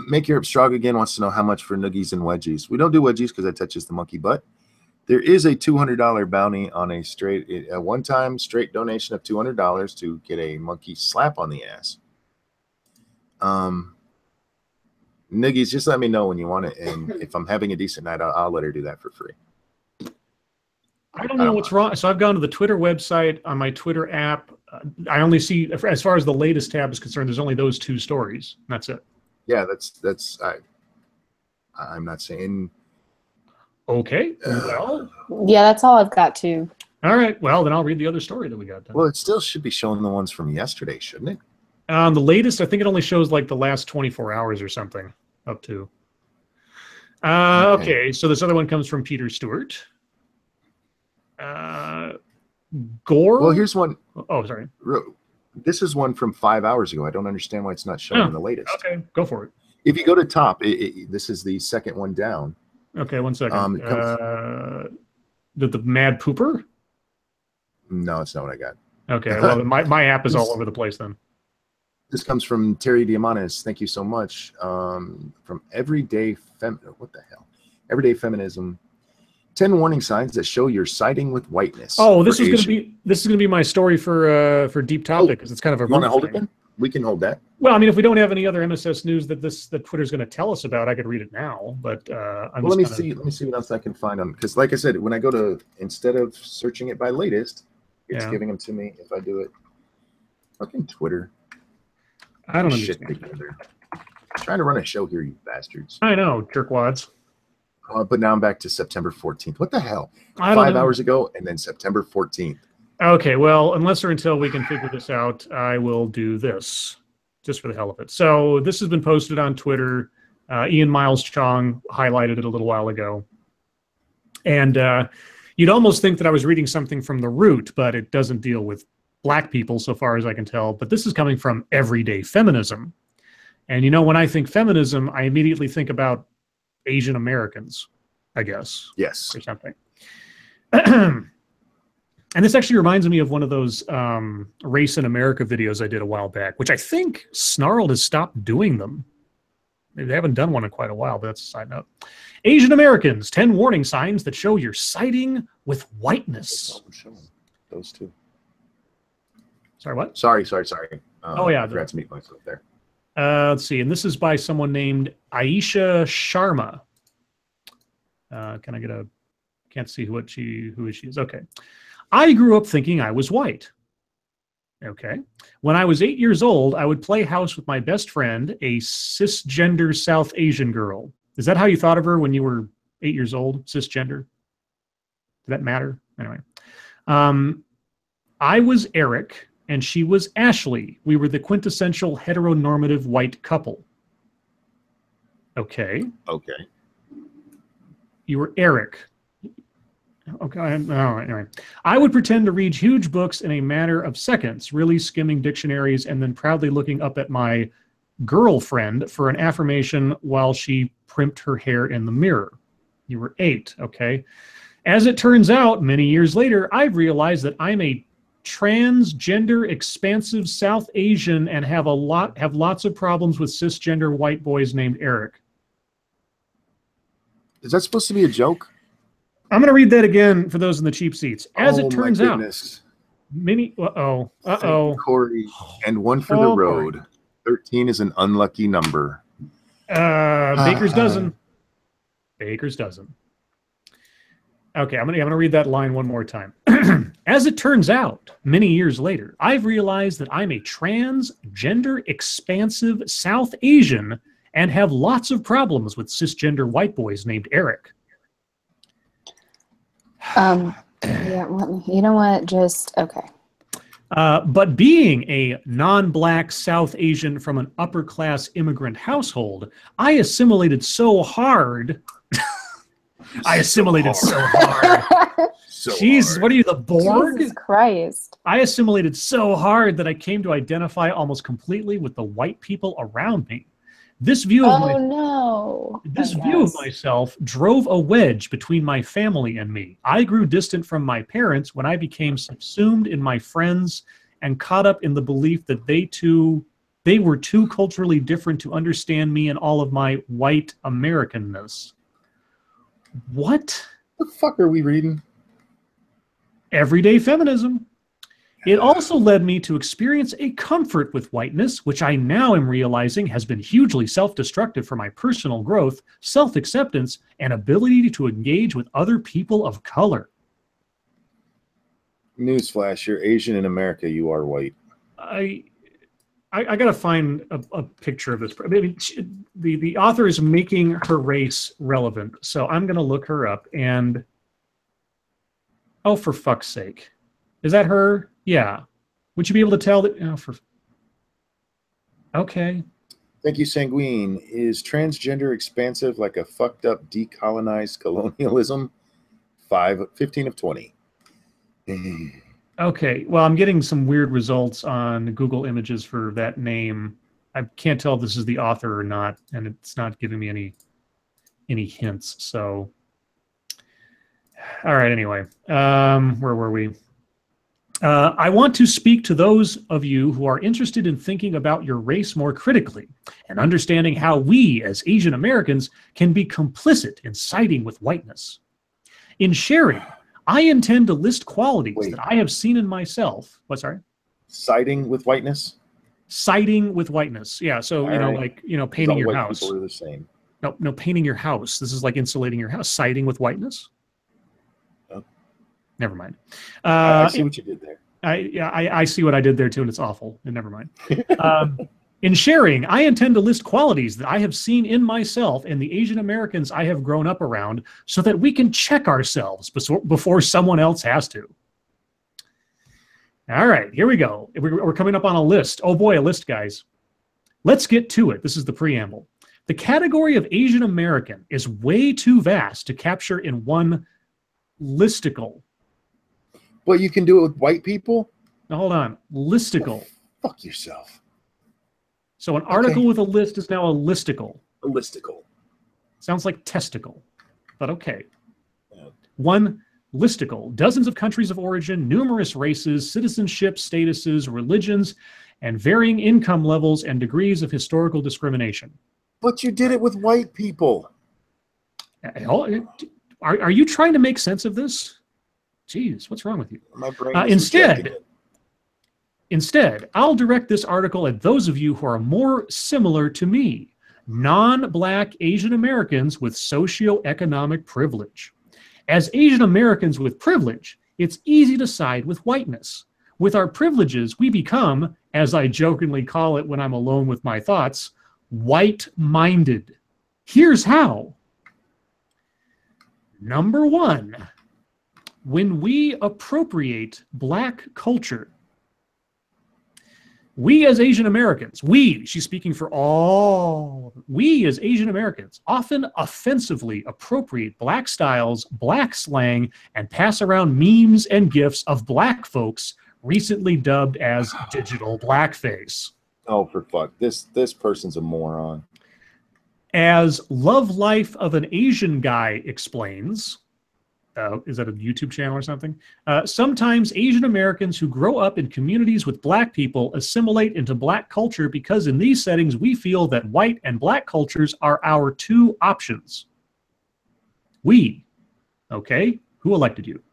Make Europe Strong Again wants to know how much for noogies and wedgies. We don't do wedgies because that touches the monkey butt. There is a $200 bounty on a one-time straight donation of $200 to get a monkey slap on the ass. Noogies, just let me know when you want it, and if I'm having a decent night, I'll let her do that for free. I don't know what's wrong. So I've gone to the Twitter website on my Twitter app. I only see, as far as the latest tab is concerned, there's only those 2 stories. That's it. Yeah, I'm not saying. Okay. Well. Yeah, that's all I've got too. All right. Well, then I'll read the other story that we got then. Well, it still should be showing the ones from yesterday, shouldn't it? The latest, I think it only shows like the last 24 hours or something up to. Okay. So this other one comes from Peter Stewart. Gore. Well, here's one. Oh, sorry. This is one from 5 hours ago. I don't understand why it's not showing the latest. Okay, go for it. If you go to top, this is the second one down. Okay, 1 second. The Mad Pooper? No, it's not what I got. Okay, well, my app is all over the place then. This comes from Terry Diamandis. Thank you so much. From Everyday what the hell? Everyday Feminism. 10 warning signs that show you're siding with whiteness. Oh, this is gonna be my story for Deep Topic because it's kind of a. You want to hold it then? We can hold that. Well, I mean, if we don't have any other MSS news that Twitter's going to tell us about, I could read it now. But let me see what else I can find on, because like I said, when I go to, instead of searching it by latest, it's giving them to me if I do it. Fucking Twitter. I don't shit together. I'm trying to run a show here, you bastards. I know, jerkwads. But now I'm back to September 14th. What the hell? 5 hours ago, and then September 14th. Okay, well, unless or until we can figure this out, I will do this, just for the hell of it. So this has been posted on Twitter. Ian Miles Chong highlighted it a little while ago. And you'd almost think that I was reading something from The Root, but it doesn't deal with black people so far as I can tell. But this is coming from Everyday Feminism. And when I think feminism, I immediately think about Asian Americans, I guess. Yes. Or something. And this actually reminds me of one of those Race in America videos I did a while back, which I think Snarled has stopped doing them. Maybe they haven't done one in quite a while, but that's a side note. Asian Americans, 10 warning signs that show you're siding with whiteness. Those two. Sorry, what? Sorry. Oh, yeah. I forgot to mute myself there. Let's see. And this is by someone named Aisha Sharma. Can I get a... Can't see who she is. Okay. I grew up thinking I was white. Okay. When I was 8 years old, I would play house with my best friend, a cisgender South Asian girl. Is that how you thought of her when you were 8 years old? Cisgender? Did that matter? Anyway. I was Eric, and she was Ashley. We were the quintessential heteronormative white couple. Okay. Okay. You were Eric. Okay. Anyway. I would pretend to read huge books in a matter of seconds, really skimming dictionaries and then proudly looking up at my girlfriend for an affirmation while she primped her hair in the mirror. You were 8. Okay. As it turns out, many years later, I've realized that I'm a transgender, expansive South Asian and have lots of problems with cisgender white boys named Eric. Is that supposed to be a joke? I'm going to read that again for those in the cheap seats. As it turns out, many... Corey, and one for the road. Corey. 13 is an unlucky number. Baker's dozen. Baker's dozen. Okay, I'm gonna read that line one more time. As it turns out, many years later, I've realized that I'm a transgender, expansive South Asian and have lots of problems with cisgender white boys named Eric. Yeah, well, you know what? Just, okay. But being a non-black South Asian from an upper-class immigrant household, I assimilated so hard... I assimilated so hard. Jesus, what are you, the Borg? Jesus Christ. I assimilated so hard that I came to identify almost completely with the white people around me. This view of view of myself drove a wedge between my family and me. I grew distant from my parents when I became subsumed in my friends and caught up in the belief that they were too culturally different to understand me and all of my white Americanness. What the fuck are we reading? Everyday feminism. It also led me to experience a comfort with whiteness, which I now am realizing has been hugely self-destructive for my personal growth, self-acceptance, and ability to engage with other people of color. Newsflash, you're Asian in America, you are white. I gotta find a picture of this. I mean, the author is making her race relevant, so I'm gonna look her up and... Oh, for fuck's sake. Is that her? Yeah. Would you be able to tell that? Oh, okay. Thank you, Sanguine. Is transgender expansive like a fucked up decolonized colonialism? 15 of 20. Okay. Well, I'm getting some weird results on Google Images for that name. I can't tell if this is the author or not, and it's not giving me any hints. So, all right. Anyway, where were we? I want to speak to those of you who are interested in thinking about your race more critically and understanding how we, as Asian Americans, can be complicit in siding with whiteness. In sharing, I intend to list qualities that I have seen in myself. What, sorry? Siding with whiteness? Siding with whiteness. Yeah, so, painting your house. People are the same. No, painting your house. This is like insulating your house. Siding with whiteness? Never mind. I see what you did there. I see what I did there too, and it's awful. And never mind. In sharing, I intend to list qualities that I have seen in myself and the Asian Americans I have grown up around, so that we can check ourselves before someone else has to. All right, here we go. We're coming up on a list. Oh boy, a list, guys. Let's get to it. This is the preamble. The category of Asian American is way too vast to capture in one listicle. But you can do it with white people? Now, hold on. Listicle. Oh, fuck yourself. So an article with a list is now a listicle. A listicle. Sounds like testicle, but okay. One listicle, dozens of countries of origin, numerous races, citizenship statuses, religions, and varying income levels and degrees of historical discrimination. But you did it with white people. Are you trying to make sense of this? Jeez, what's wrong with you? My brain is Instead, I'll direct this article at those of you who are more similar to me, non-Black Asian Americans with socioeconomic privilege. As Asian Americans with privilege, it's easy to side with whiteness. With our privileges, we become, as I jokingly call it when I'm alone with my thoughts, white-minded. Here's how. Number one, when we appropriate Black culture, we as Asian Americans, she's speaking for all, we as Asian Americans often offensively appropriate Black styles, Black slang, and pass around memes and GIFs of Black folks recently dubbed as digital blackface. Oh, for fuck. This person's a moron. As Love Life of an Asian Guy explains, is that a YouTube channel or something? Sometimes Asian Americans who grow up in communities with Black people assimilate into Black culture because in these settings we feel that white and Black cultures are our two options. We, okay? Who elected you?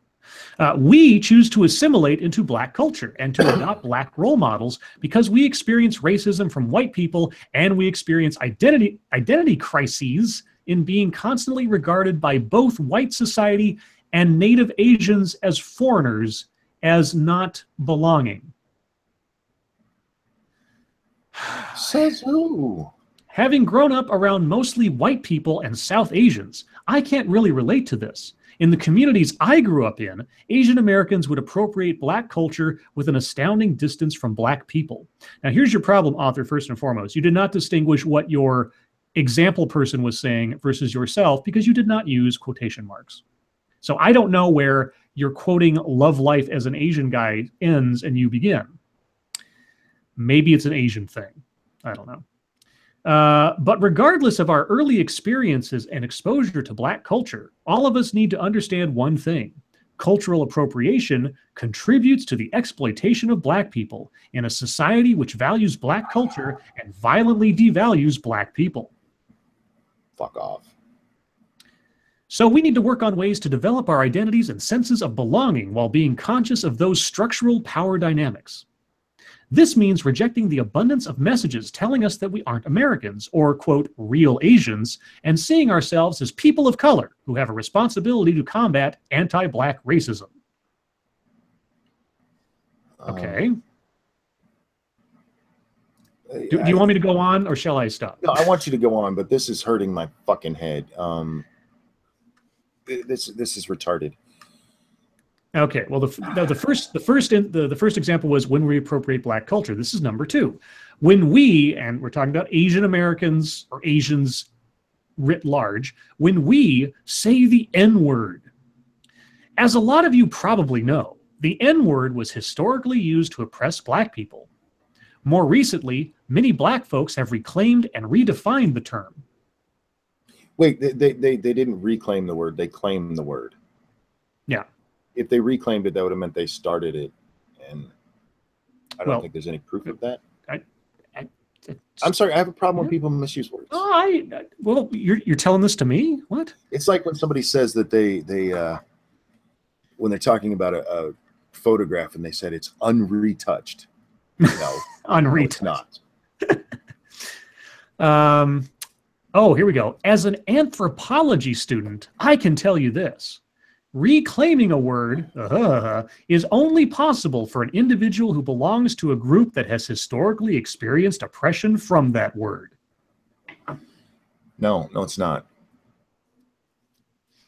We choose to assimilate into Black culture and to adopt Black role models because we experience racism from white people and we experience identity crises in being constantly regarded by both white society and Native Asians as foreigners, as not belonging. Says who? Having grown up around mostly white people and South Asians, I can't really relate to this. In the communities I grew up in, Asian Americans would appropriate Black culture with an astounding distance from Black people. Now, here's your problem, author, first and foremost. You did not distinguish what your example person was saying versus yourself because you did not use quotation marks. So I don't know where you're quoting Love Life as an Asian Guy ends and you begin. Maybe it's an Asian thing. I don't know. But regardless of our early experiences and exposure to Black culture, all of us need to understand one thing. Cultural appropriation contributes to the exploitation of Black people in a society which values Black culture and violently devalues Black people. Fuck off. So we need to work on ways to develop our identities and senses of belonging while being conscious of those structural power dynamics. This means rejecting the abundance of messages telling us that we aren't Americans or, quote, real Asians, and seeing ourselves as people of color who have a responsibility to combat anti-Black racism. Okay. Do you want me to go on or shall I stop? No, I want you to go on, but this is hurting my fucking head. This is retarded. Okay, well, the first example was when we appropriate Black culture. This is number two. When we, and we're talking about Asian Americans or Asians writ large, when we say the N-word. As a lot of you probably know, the N-word was historically used to oppress Black people. More recently, many Black folks have reclaimed and redefined the term. Wait, they didn't reclaim the word, they claimed the word. Yeah. If they reclaimed it, that would have meant they started it, and I don't think there's any proof of that. I'm sorry, I have a problem when people misuse words. Well, you're telling this to me? What? It's like when somebody says that they when they're talking about a photograph and they said it's unretouched. No, unretouched. No, it's not. Oh, here we go. As an anthropology student, I can tell you this. Reclaiming a word is only possible for an individual who belongs to a group that has historically experienced oppression from that word. No, it's not.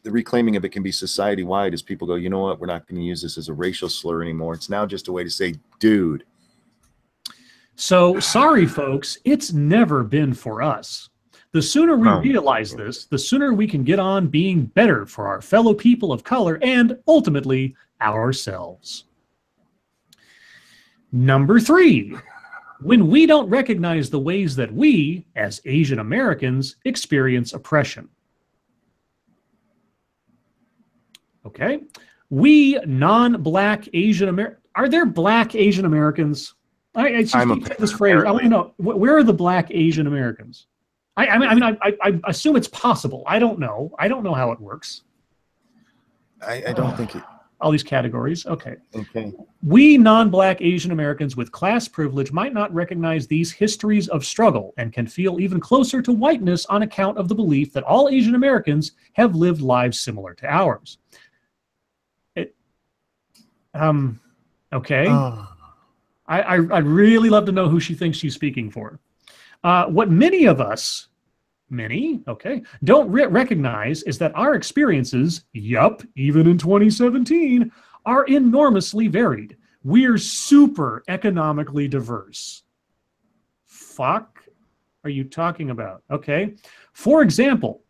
The reclaiming of it can be society-wide as people go, you know what, we're not going to use this as a racial slur anymore. It's now just a way to say, dude. So, sorry, folks, it's never been for us. The sooner we realize this, the sooner we can get on being better for our fellow people of color and, ultimately, ourselves. Number three, when we don't recognize the ways that we, as Asian Americans, experience oppression. Okay? We non-black Asian Americans. Are there black Asian Americans? I just keep saying this phrase. I want to know, where are the black Asian Americans? I assume it's possible. I don't know. I don't know how it works. I don't think it. All these categories. Okay. Okay. We non-black Asian Americans with class privilege might not recognize these histories of struggle and can feel even closer to whiteness on account of the belief that all Asian Americans have lived lives similar to ours. Okay. I'd really love to know who she thinks she's speaking for. What many of us, don't recognize is that our experiences, even in 2017, are enormously varied. We're super economically diverse. Fuck are you talking about? Okay. For example,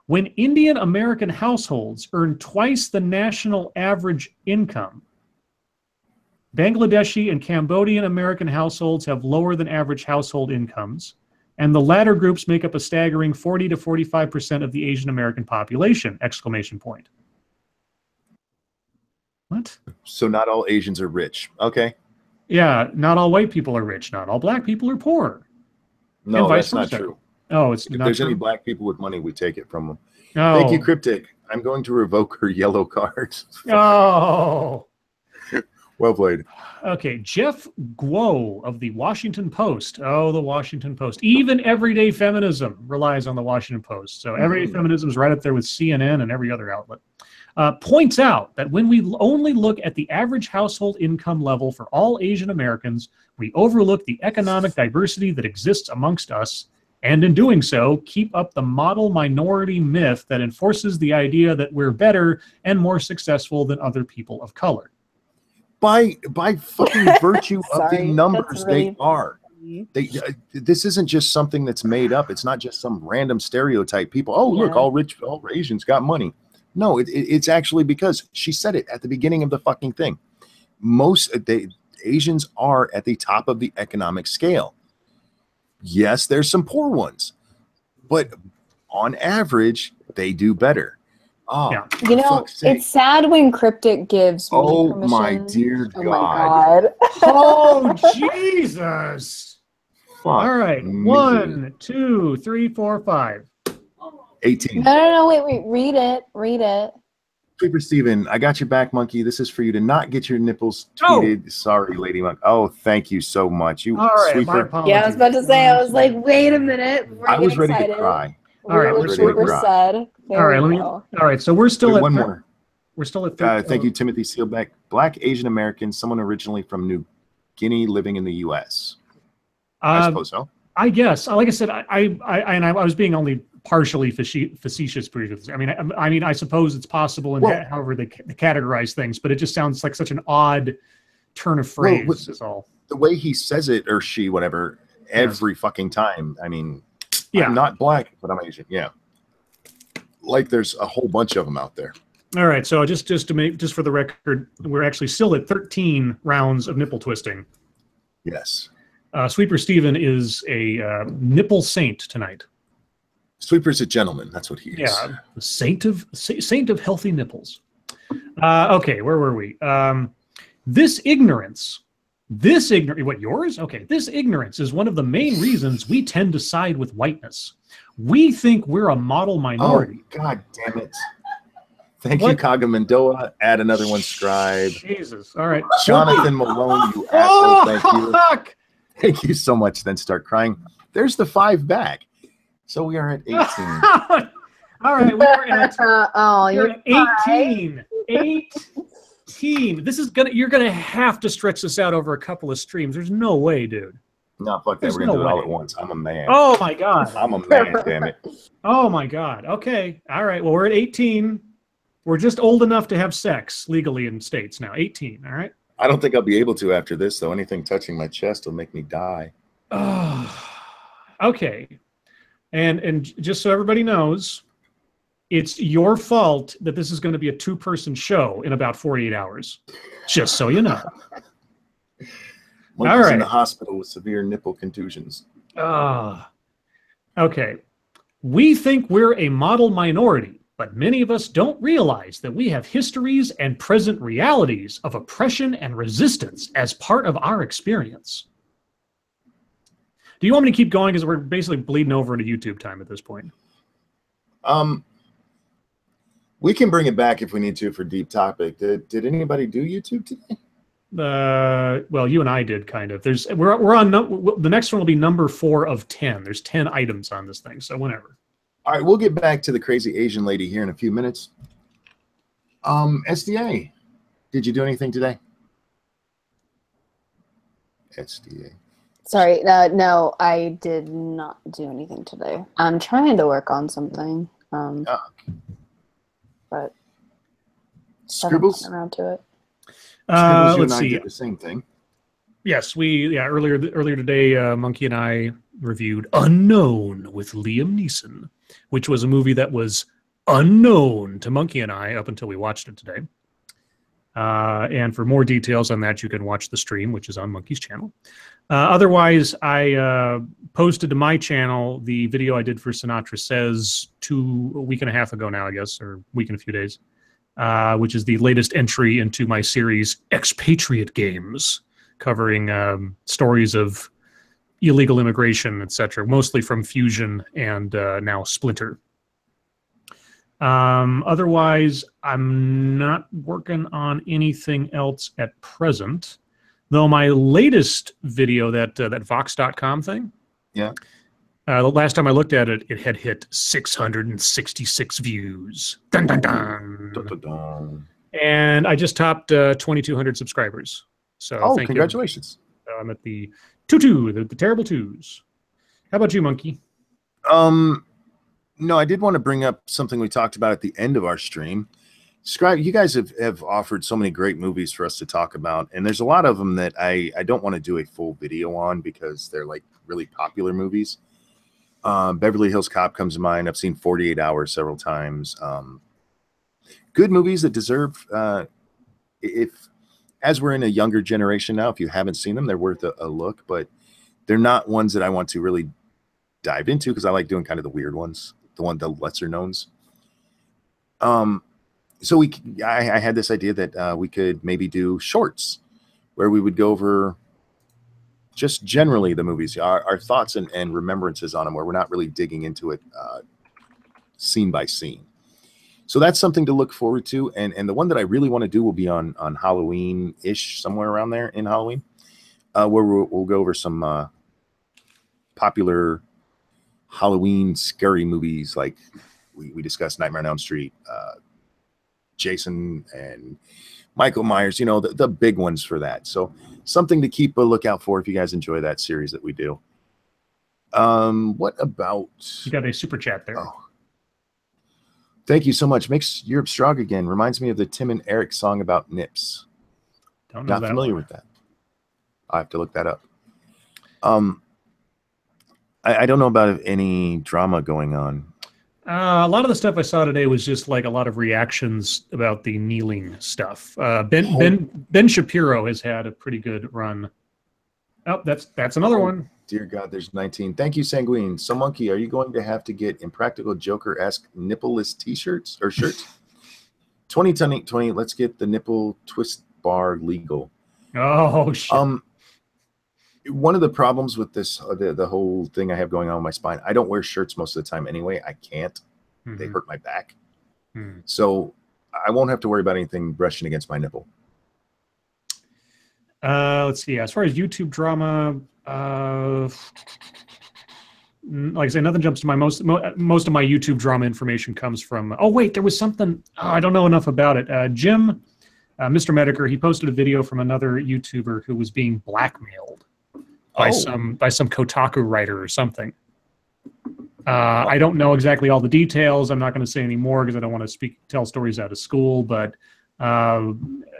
when Indian American households earn twice the national average income, Bangladeshi and Cambodian American households have lower than average household incomes, and the latter groups make up a staggering 40 to 45% of the Asian American population, ! What? So not all Asians are rich. Okay. Yeah, not all white people are rich. Not all black people are poor. No, that's not true. Oh, it's if not there's true? any black people with money, we take it from them. Oh. Thank you, Cryptic. I'm going to revoke her yellow card. Oh. Well played. Okay, Jeff Guo of the Washington Post. Oh, the Washington Post. Even everyday feminism relies on the Washington Post. So everyday feminism is right up there with CNN and every other outlet. Points out that when we only look at the average household income level for all Asian Americans, we overlook the economic diversity that exists amongst us, and in doing so, keep up the model minority myth that enforces the idea that we're better and more successful than other people of color. By fucking virtue of the numbers they are. This isn't just something that's made up. It's not just some random stereotype. People, look, all Asians got money. No, it's actually because she said it at the beginning of the fucking thing. Asians are at the top of the economic scale. Yes, there's some poor ones, but on average, they do better. Oh, yeah. You know, it's sad when Cryptic gives me permission. My dear God. Oh my God. Oh, Jesus. Fuck all right. Me. 1, 2, 3, 4, 5. 18. No, wait. Read it. Creeper Steven, I got your back, monkey. This is for you to not get your nipples tweeted. Oh. Sorry, Lady Monk. Oh, thank you so much. You, all right, Sweeper. Yeah, I was about to say, I was like, wait a minute. I was ready to cry. All right, we're super sad. All right, so we're still at one more. We're still at 3. Thank you, Timothy Sealbeck. Black Asian American, someone originally from New Guinea living in the U.S. I suppose so. I guess. Like I said, I was being only partially facetious. I mean, I suppose it's possible, and however they categorize things, but it just sounds like such an odd turn of phrase. Is all. The way he says it, or she, whatever, every fucking time. I mean, I'm not black, but I'm Asian. Yeah. Like there's a whole bunch of them out there. All right, so just for the record, we're actually still at 13 rounds of nipple twisting. Yes. Sweeper Steven is a nipple saint tonight. Sweeper's a gentleman. That's what he is. Yeah, the saint of healthy nipples. Okay, where were we? This ignorance. What, yours? Okay, this ignorance is one of the main reasons we tend to side with whiteness. We think we're a model minority. Oh, God damn it. Thank you, Kaga Mendoa. Add another one, Scribe. Jesus. All right. Jonathan Malone, you asshole. Thank you. Fuck. Thank you so much. Then start crying. There's the 5 back. So we are at 18. All right. We're at 18. 18. This is you're gonna have to stretch this out over a couple of streams. There's no way, dude. No, fuck that. We're gonna do it all at once. I'm a man. Oh my God. I'm a man, damn it. Oh my God. Okay. All right. Well, we're at 18. We're just old enough to have sex legally in states now. 18. All right. I don't think I'll be able to after this, though. Anything touching my chest will make me die. Okay. And just so everybody knows, it's your fault that this is going to be a 2-person show in about 48 hours. Just so you know. Monkey's in the hospital with severe nipple contusions. Okay. We think we're a model minority, But many of us don't realize that we have histories and present realities of oppression and resistance as part of our experience. Do you want me to keep going? Because we're basically bleeding over into YouTube time at this point. We can bring it back if we need to for deep topic. Did anybody do YouTube today? Well, you and I did kind of. We're on the next one will be number 4 of 10. There's 10 items on this thing, so whenever. All right, we'll get back to the crazy Asian lady here in a few minutes. SDA, did you do anything today? SDA. Sorry, no, I did not do anything today. I'm trying to work on something, but Scribbles around to it. Let's see. Did the same thing. Yes, earlier today, Monkey and I reviewed Unknown with Liam Neeson, which was a movie that was unknown to Monkey and I up until we watched it today. And for more details on that, you can watch the stream, which is on Monkey's channel. Otherwise, I posted to my channel the video I did for Sinatra Says a week and a half ago now, I guess, or week and a few days, which is the latest entry into my series Expatriate Games, covering stories of illegal immigration, etc., mostly from Fusion and now Splinter. Otherwise, I'm not working on anything else at present, though my latest video, that Vox.com thing, yeah, the last time I looked at it, it had hit 666 views. Dun, dun, dun. Dun, dun, dun. And I just topped 2,200 subscribers. So thank congratulations. You. I'm at the the terrible 2s. How about you, Monkey? No, I did want to bring up something we talked about at the end of our stream. You guys have offered so many great movies for us to talk about, and there's a lot of them that I don't want to do a full video on because they're like really popular movies. Beverly Hills Cop comes to mind. I've seen 48 Hours several times. Good movies that deserve, as we're in a younger generation now, if you haven't seen them, they're worth a look, but they're not ones that I want to really dive into because I like doing kind of the weird ones, the lesser knowns. So I had this idea that we could maybe do shorts where we would go over just generally the movies, our thoughts and remembrances on them, where we're not really digging into it scene by scene. So that's something to look forward to. And the one that I really want to do will be on Halloween-ish, somewhere around there in Halloween, where we'll go over some popular Halloween scary movies, like we discussed Nightmare on Elm Street, Jason and Michael Myers, the big ones for that. So something to keep a lookout for if you guys enjoy that series that we do. What about... You got a super chat there. Oh. Thank you so much. Makes Europe Strong Again. Reminds me of the Tim and Eric song about nips. Don't know. Not familiar with that. I have to look that up. I don't know about any drama going on. A lot of the stuff I saw today was just like a lot of reactions about the kneeling stuff. Ben Shapiro has had a pretty good run. Oh, that's another one. Dear God, there's 19. Thank you, Sanguine. So, Monkey, are you going to have to get Impractical Joker-esque nippleless T-shirts or shirts? 2020, let's get the nipple twist bar legal. Oh, shit. One of the problems with this, the whole thing I have going on with my spine, I don't wear shirts most of the time anyway. I can't. Mm-hmm. They hurt my back. Mm-hmm. So I won't have to worry about anything brushing against my nipple. Let's see. As far as YouTube drama, like I say, nothing jumps to my most of my YouTube drama information comes from. Oh wait, there was something. I don't know enough about it. Jim, Mr. Mediker, he posted a video from another YouTuber who was being blackmailed by some Kotaku writer or something. I don't know exactly all the details. I'm not going to say any more because I don't want to tell stories out of school. But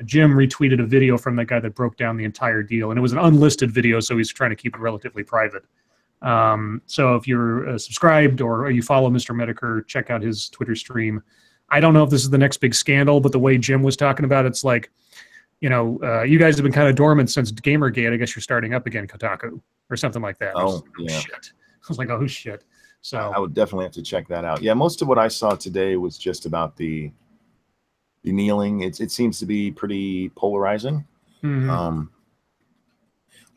Jim retweeted a video from that guy that broke down the entire deal, and it was an unlisted video, so he's trying to keep it relatively private. So if you're subscribed or you follow Mr. Mediker, check out his Twitter stream. I don't know if this is the next big scandal, but the way Jim was talking about it's like, you guys have been kind of dormant since Gamergate. I guess you're starting up again, Kotaku, or something like that. Oh, yeah. Shit. I was like, oh, shit. So I would definitely have to check that out. Yeah, most of what I saw today was just about the kneeling. It seems to be pretty polarizing. A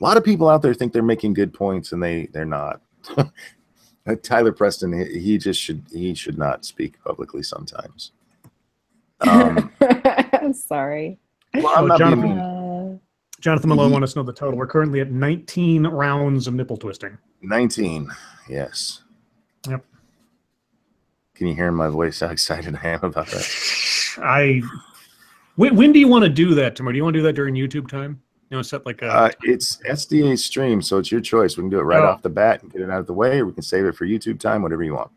lot of people out there think they're making good points, and they're not. Tyler Preston, he should not speak publicly sometimes. Sorry. Well, I'm not being mean. Jonathan Malone want us to know the total. We're currently at 19 rounds of nipple twisting. 19, yes. Yep. Can you hear in my voice how excited I am about that? When do you want to do that, Timur? Do you want to do that during YouTube time? You know, set like a... it's SDA stream, so it's your choice. We can do it right off the bat and get it out of the way, or we can save it for YouTube time, whatever you want.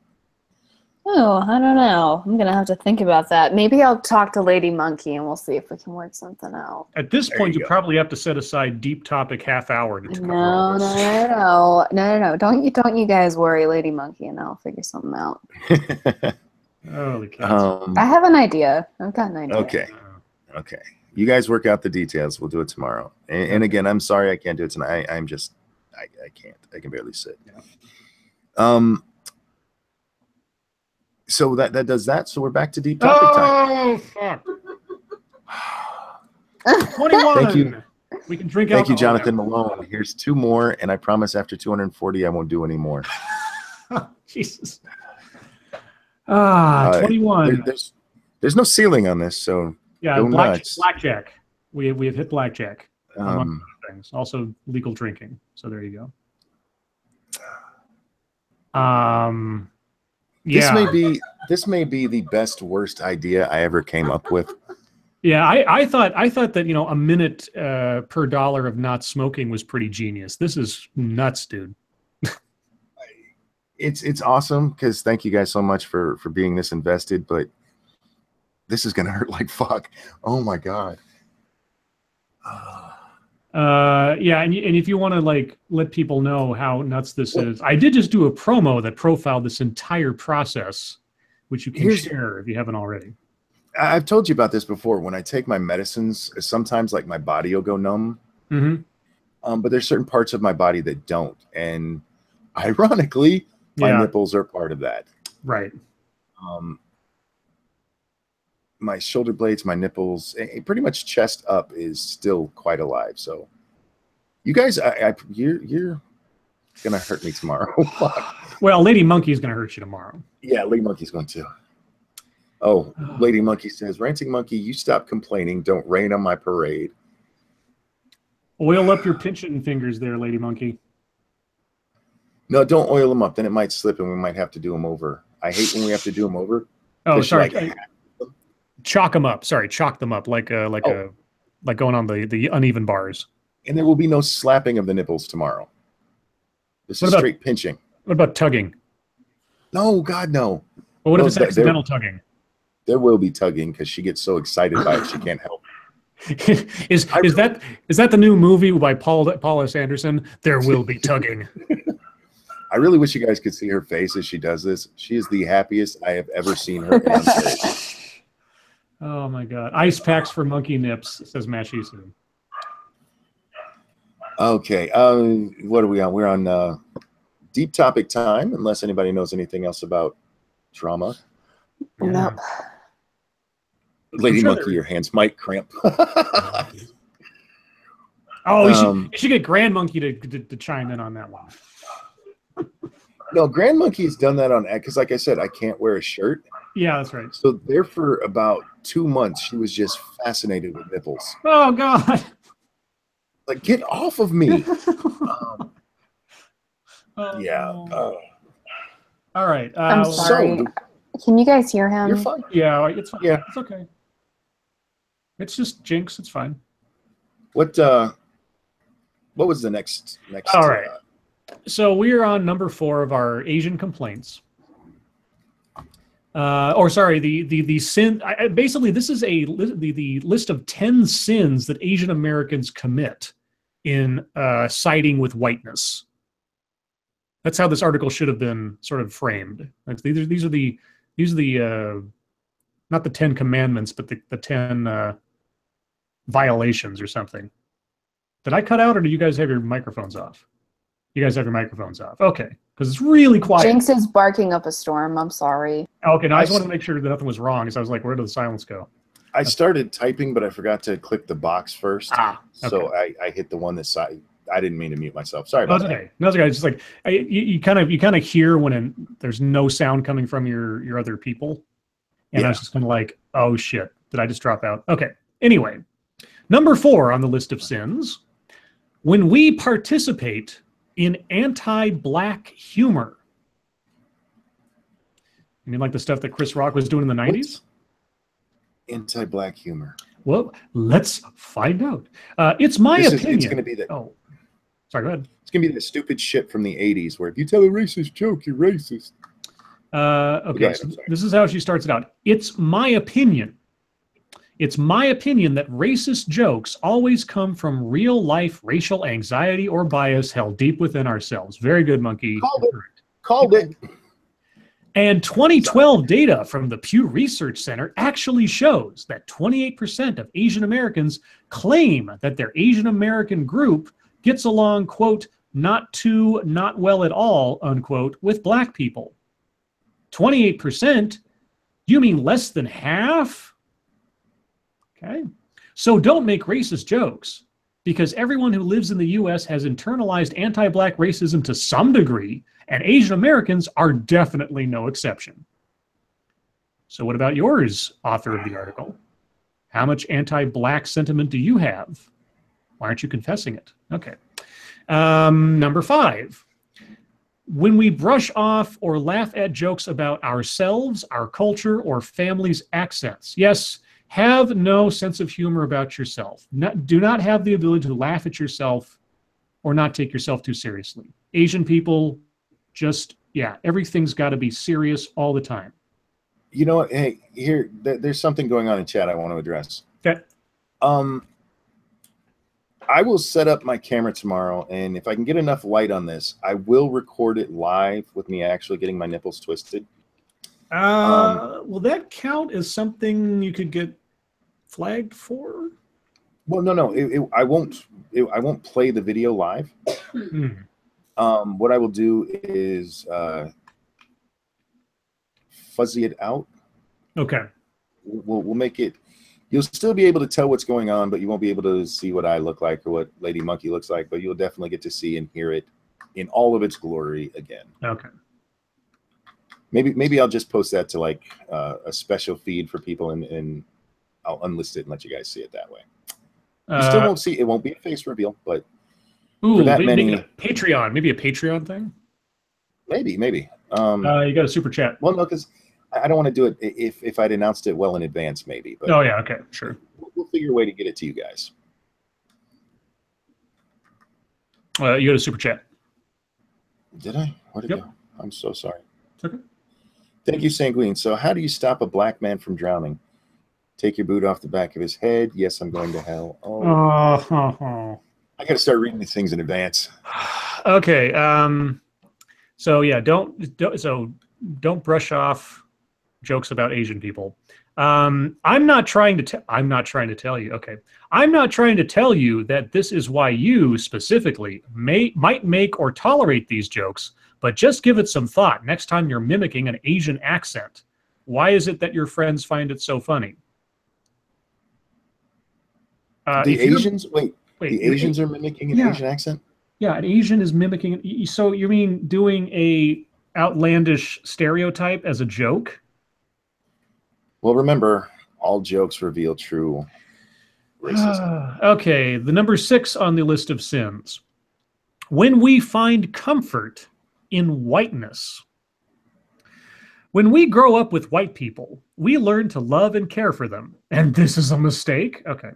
Oh, I don't know. I'm going to have to think about that. Maybe I'll talk to Lady Monkey and we'll see if we can work something out. At this point, you probably have to set aside deep topic half hour to cover all this. No. Don't you guys worry, Lady Monkey, and I'll figure something out. Holy cow. I have an idea. I've got an idea. Okay. You guys work out the details. We'll do it tomorrow. And again, I'm sorry I can't do it tonight. I can't. I can barely sit. Yeah. So that does that. So we're back to deep topic time. Oh, fuck. 21. Thank you. We can drink. Thank you, Jonathan Malone. Here's 2 more, and I promise after 240, I won't do any more. Jesus. 21. There's no ceiling on this, so yeah, blackjack. We have hit blackjack. Among other things. Also legal drinking. So there you go. Yeah. This may be the best worst idea I ever came up with. Yeah, I thought that, you know, a minute per dollar of not smoking was pretty genius. This is nuts, dude. It's awesome because thank you guys so much for being this invested, but this is gonna hurt like fuck. Oh my god. Yeah, and if you want to like let people know how nuts this is, I did just do a promo that profiled this entire process, which you can share if you haven't already. I've told you about this before. When I take my medicines, sometimes like my body will go numb. But there's certain parts of my body that don't, and ironically, my nipples are part of that. Right. My shoulder blades, my nipples, pretty much chest up is still quite alive. So you guys, you're gonna hurt me tomorrow. Well, Lady Monkey is gonna hurt you tomorrow. Yeah, Lady Monkey's going to. Oh, Lady Monkey says, Ranting Monkey, you stop complaining. Don't rain on my parade. Oil up your pinching fingers there, Lady Monkey. No, don't oil them up. Then it might slip and we might have to do them over. I hate when we have to do them over. Oh, sorry. Chalk them up. Sorry, chalk them up like going on the uneven bars. And there will be no slapping of the nipples tomorrow. This is straight pinching. What about tugging? No, God, no. Well, what if it's accidental tugging? There will be tugging because she gets so excited by it she can't help. Is that the new movie by Paul S. Anderson? There will be tugging. I really wish you guys could see her face as she does this. She is the happiest I have ever seen her on stage. Oh my God! Ice packs for monkey nips, says Matt Sheeson. Okay, what are we on? We're on deep topic time. Unless anybody knows anything else about drama. No. Lady Monkey, your hands might cramp. Oh, you should get Grand Monkey to chime in on that one. No, Grand Monkey's done that on because, like I said, I can't wear a shirt. Yeah, that's right. So there for about 2 months, she was just fascinated with nipples. Oh God! Like, get off of me! Yeah. All right. I'm sorry. Can you guys hear him? You're fine. Yeah, it's fine. Yeah, it's okay. It's just Jinx. It's fine. What was the next? All right. So we're on number 4 of our Asian complaints. Or sorry, the sin. Basically, this is the list of 10 sins that Asian Americans commit in siding with whiteness. That's how this article should have been sort of framed. These are the not the 10 commandments, but the 10 violations or something. Did I cut out, or do you guys have your microphones off? You guys have your microphones off. Okay. because it's really quiet. Jinx is barking up a storm. I'm sorry. Okay, now I just wanted to make sure that nothing was wrong, because I was like, where did the silence go? I started typing, but I forgot to click the box first. Okay. So I hit the one that side. I didn't mean to mute myself. Sorry about that. Okay. No, it's okay. It's just like you kind of hear when there's no sound coming from your other people, and I was just kind of like, oh shit, did I just drop out? Okay. Anyway, number 4 on the list of sins: when we participate in anti-black humor. You mean like the stuff that Chris Rock was doing in the 90s? Anti-black humor. Well, let's find out. It's my opinion. It's going to be that. Oh, sorry, go ahead. It's going to be the stupid shit from the 80s where if you tell a racist joke, you're racist. Okay, so this is how she starts it out. It's my opinion. It's my opinion that racist jokes always come from real-life racial anxiety or bias held deep within ourselves. Very good, Monkey. Called it. And 2012 data from the Pew Research Center actually shows that 28% of Asian Americans claim that their Asian American group gets along, quote, not well at all, unquote, with black people. 28%? You mean less than half? Okay. So don't make racist jokes, because everyone who lives in the U.S. has internalized anti-black racism to some degree, and Asian Americans are definitely no exception. So what about yours, author of the article? How much anti-black sentiment do you have? Why aren't you confessing it? Okay. Number 5. When we brush off or laugh at jokes about ourselves, our culture, or family's accents. Yes, have no sense of humor about yourself. Do not have the ability to laugh at yourself or not take yourself too seriously. Asian people, just, everything's got to be serious all the time. You know what? Hey, there's something going on in chat I want to address. Okay. I will set up my camera tomorrow, and if I can get enough light on this, I will record it live with me actually getting my nipples twisted. Will that count as something you could get flagged for? Well, no. I won't play the video live. What I will do is fuzzy it out. Okay. We'll make it. You'll still be able to tell what's going on, but you won't be able to see what I look like or what Lady Monkey looks like. But you'll definitely get to see and hear it in all of its glory again. Okay. Maybe I'll just post that to like a special feed for people, and I'll unlist it and let you guys see it that way. You still won't see. It won't be a face reveal, but for that many, a Patreon, maybe a Patreon thing. Maybe. You got a super chat. Well, no, because I don't want to do it if I'd announced it well in advance, maybe. But okay, sure. We'll figure a way to get it to you guys. You got a super chat. Did I? Where'd it go? I'm so sorry. It's okay. Thank you, Sanguine. So how do you stop a black man from drowning? Take your boot off the back of his head. Yes, I'm going to hell. I got to start reading these things in advance. Okay. So yeah, don't brush off jokes about Asian people. I'm not trying to tell you. Okay. I'm not trying to tell you that this is why you specifically might make or tolerate these jokes, but just give it some thought next time you're mimicking an Asian accent. Why is it that your friends find it so funny? The Asians are mimicking an Asian accent? Yeah, an Asian is mimicking. So you mean doing a outlandish stereotype as a joke? Well, remember, all jokes reveal true racism. Okay, the number 6 on the list of sins. When we find comfort in whiteness. When we grow up with white people, we learn to love and care for them. And this is a mistake? Okay.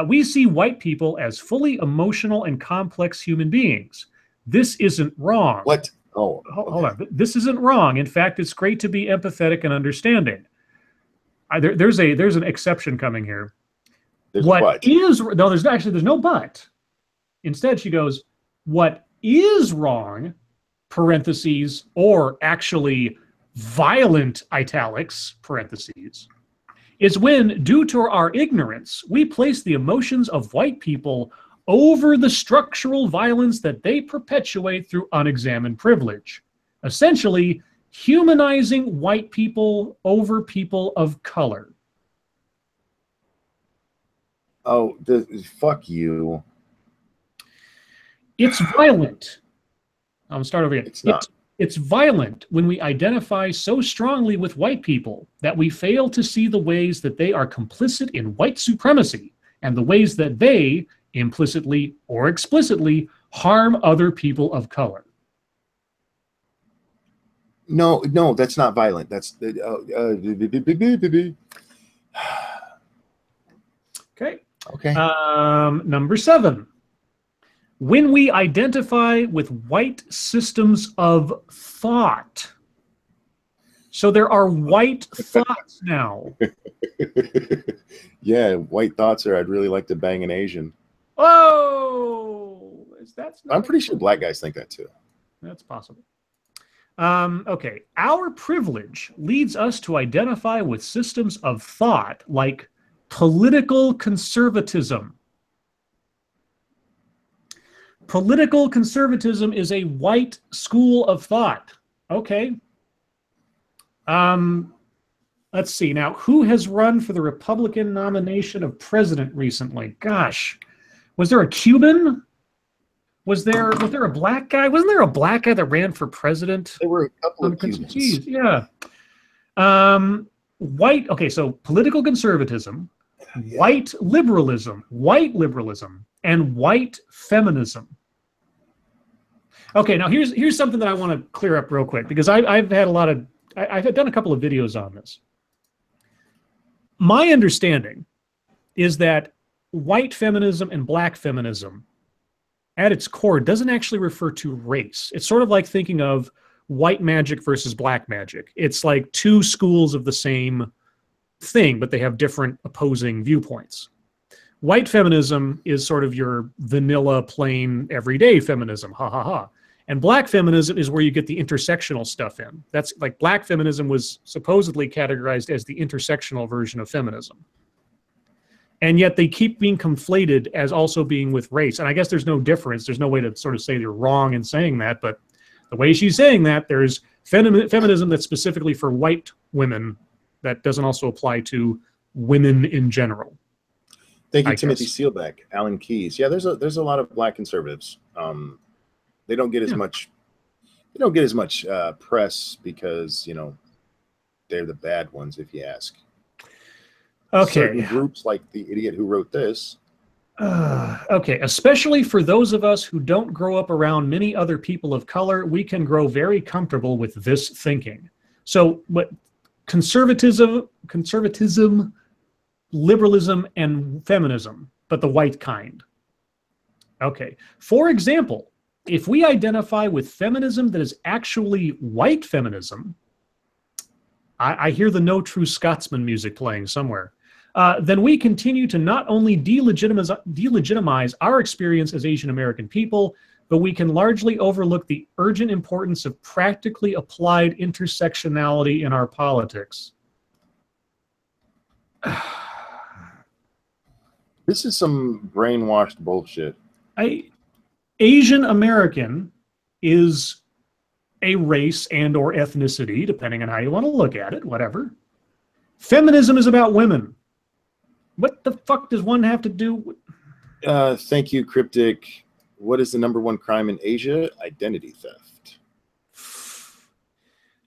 We see white people as fully emotional and complex human beings. This isn't wrong. What? Hold on. This isn't wrong. In fact, it's great to be empathetic and understanding. There's an exception coming here. There's no but. Instead, she goes, what is wrong, parentheses, or actually violent italics, parentheses, is when, due to our ignorance, we place the emotions of white people over the structural violence that they perpetuate through unexamined privilege. essentially humanizing white people over people of color. Oh, fuck you. It's violent. I'm going to start over again. It's not. It's violent when we identify so strongly with white people that we fail to see the ways that they are complicit in white supremacy and the ways that they, implicitly or explicitly, harm other people of color. No, that's not violent. That's okay. Okay. Number 7. When we identify with white systems of thought. So there are white thoughts now. Yeah, white thoughts are, I'd really like to bang an Asian. Oh, I'm pretty sure black guys think that too. That's possible. Okay, our privilege leads us to identify with systems of thought like political conservatism. Political conservatism is a white school of thought. Okay. Let's see. Now, who has run for the Republican nomination of president recently? Gosh, was there a Cuban? Was there a black guy? Wasn't there a black guy that ran for president? There were a couple of Cubans. Geez, yeah. White. Okay, so political conservatism, white liberalism, and white feminism. Okay, now here's something that I want to clear up real quick because I've done a couple of videos on this. My understanding is that white feminism and black feminism at its core doesn't actually refer to race. It's sort of like thinking of white magic versus black magic. It's like two schools of the same thing, but they have different opposing viewpoints. White feminism is sort of your vanilla, plain, everyday feminism, ha ha ha. And black feminism is where you get the intersectional stuff in. That's like black feminism was supposedly categorized as the intersectional version of feminism. And yet they keep being conflated as also being with race. And I guess there's no difference. There's no way to sort of say they're wrong in saying that. But the way she's saying that, there's feminism that's specifically for white women that doesn't also apply to women in general. Thank you, Timothy Seelbeck, Alan Keyes. Yeah, there's a lot of black conservatives. They don't get as much. They don't get as much press because they're the bad ones, if you ask. Okay. Certain groups like the idiot who wrote this. Okay, especially for those of us who don't grow up around many other people of color, we can grow very comfortable with this thinking. So, what conservatism, liberalism, and feminism, but the white kind. Okay. For example, if we identify with feminism that is actually white feminism, I hear the No True Scotsman music playing somewhere, then we continue to not only delegitimize our experience as Asian American people, but we can largely overlook the urgent importance of practically applied intersectionality in our politics. This is some brainwashed bullshit. Asian American is a race and or ethnicity, depending on how you want to look at it, whatever. Feminism is about women. What the fuck does one have to do with... Thank you, Cryptic. What is the #1 crime in Asia? Identity theft.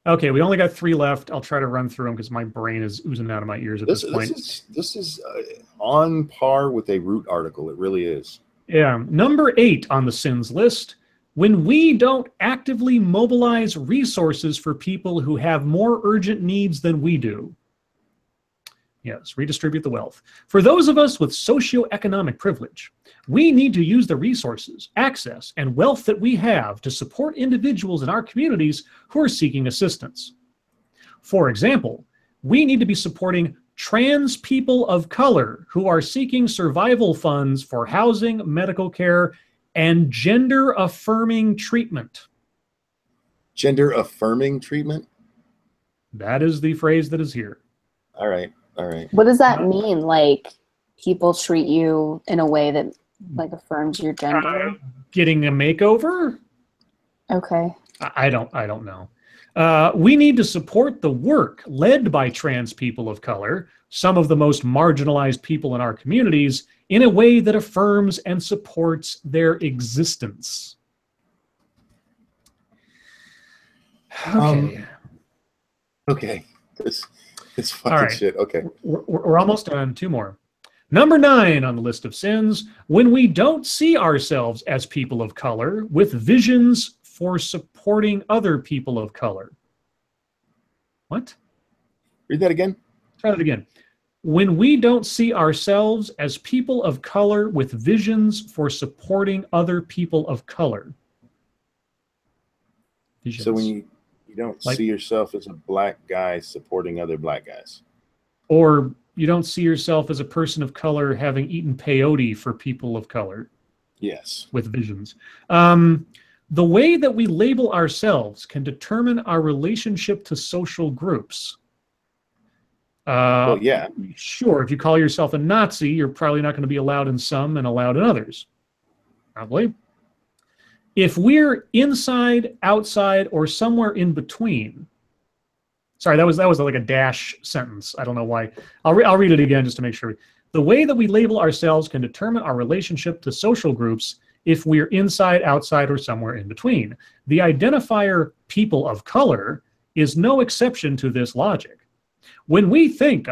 Okay, we only got 3 left. I'll try to run through them because my brain is oozing out of my ears at this point. This is on par with a Root article. It really is. Yeah. Number 8 on the sins list. When we don't actively mobilize resources for people who have more urgent needs than we do. Yes, redistribute the wealth. For those of us with socioeconomic privilege, we need to use the resources, access, and wealth that we have to support individuals in our communities who are seeking assistance. For example, we need to be supporting trans people of color who are seeking survival funds for housing, medical care, and gender-affirming treatment. Gender-affirming treatment? That is the phrase that is here. All right. All right. What does that mean? Like, people treat you in a way that, like, affirms your gender? Getting a makeover? Okay. I don't know. We need to support the work led by trans people of color, some of the most marginalized people in our communities, in a way that affirms and supports their existence. Okay. Okay. This fucking shit. Okay. We're almost done. 2 more. Number 9 on the list of sins, when we don't see ourselves as people of color with visions for supporting other people of color. What? Read that again. Try that again. When we don't see ourselves as people of color with visions for supporting other people of color. Visions. So when you don't see yourself as a black guy supporting other black guys. Or you don't see yourself as a person of color having eaten peyote for people of color. Yes. With visions. The way that we label ourselves can determine our relationship to social groups. Well, yeah. Sure, if you call yourself a Nazi, you're probably not going to be allowed in some and allowed in others. Probably. If we're inside, outside, or somewhere in between. Sorry, that was like a dash sentence. I don't know why. I'll read it again just to make sure. The way that we label ourselves can determine our relationship to social groups if we're inside, outside, or somewhere in between. The identifier people of color is no exception to this logic. When we think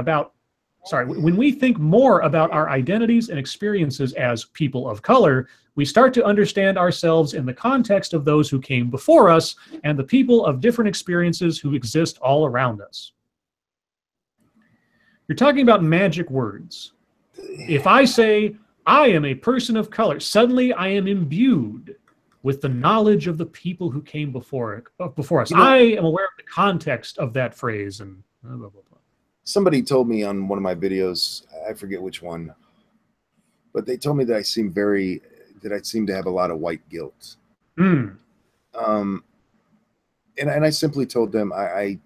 more about our identities and experiences as people of color, we start to understand ourselves in the context of those who came before us and the people of different experiences who exist all around us. You're talking about magic words. If I say, I am a person of color, suddenly I am imbued with the knowledge of the people who came before us. I am aware of the context of that phrase and blah, blah, blah. Somebody told me on one of my videos, I forget which one, but they told me that I seem to have a lot of white guilt. And I simply told them I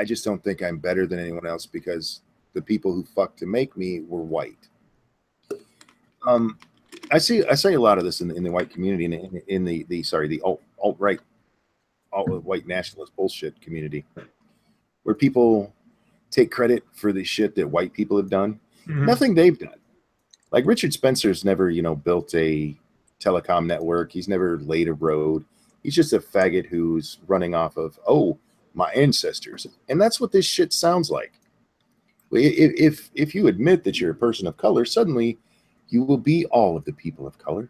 just don't think I'm better than anyone else because the people who fucked to make me were white. I see a lot of this in the white community, in the alt-right, alt-white nationalist bullshit community, where people take credit for the shit that white people have done. Nothing they've done. Like Richard Spencer's never, built a telecom network. He's never laid a road. He's just a faggot who's running off of, my ancestors. And that's what this shit sounds like. If you admit that you're a person of color, suddenly you will be all of the people of color.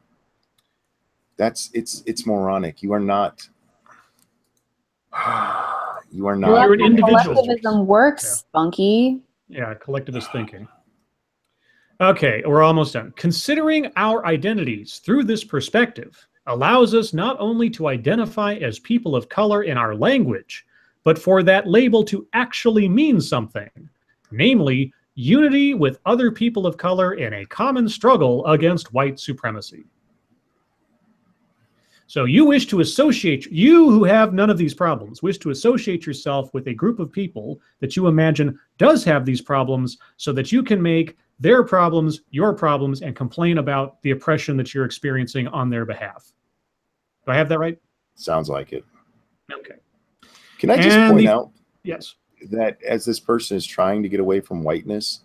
It's moronic. You are not. You are not. You're an individual. Collectivism works, Spunky. Yeah, collectivist thinking. Okay, we're almost done. Considering our identities through this perspective allows us not only to identify as people of color in our language, but for that label to actually mean something, namely unity with other people of color in a common struggle against white supremacy. So you who have none of these problems, wish to associate yourself with a group of people that you imagine does have these problems so that you can make their problems your problems and complain about the oppression that you're experiencing on their behalf. Do I have that right? Sounds like it. Okay. Can I just point out yes, that as this person is trying to get away from whiteness,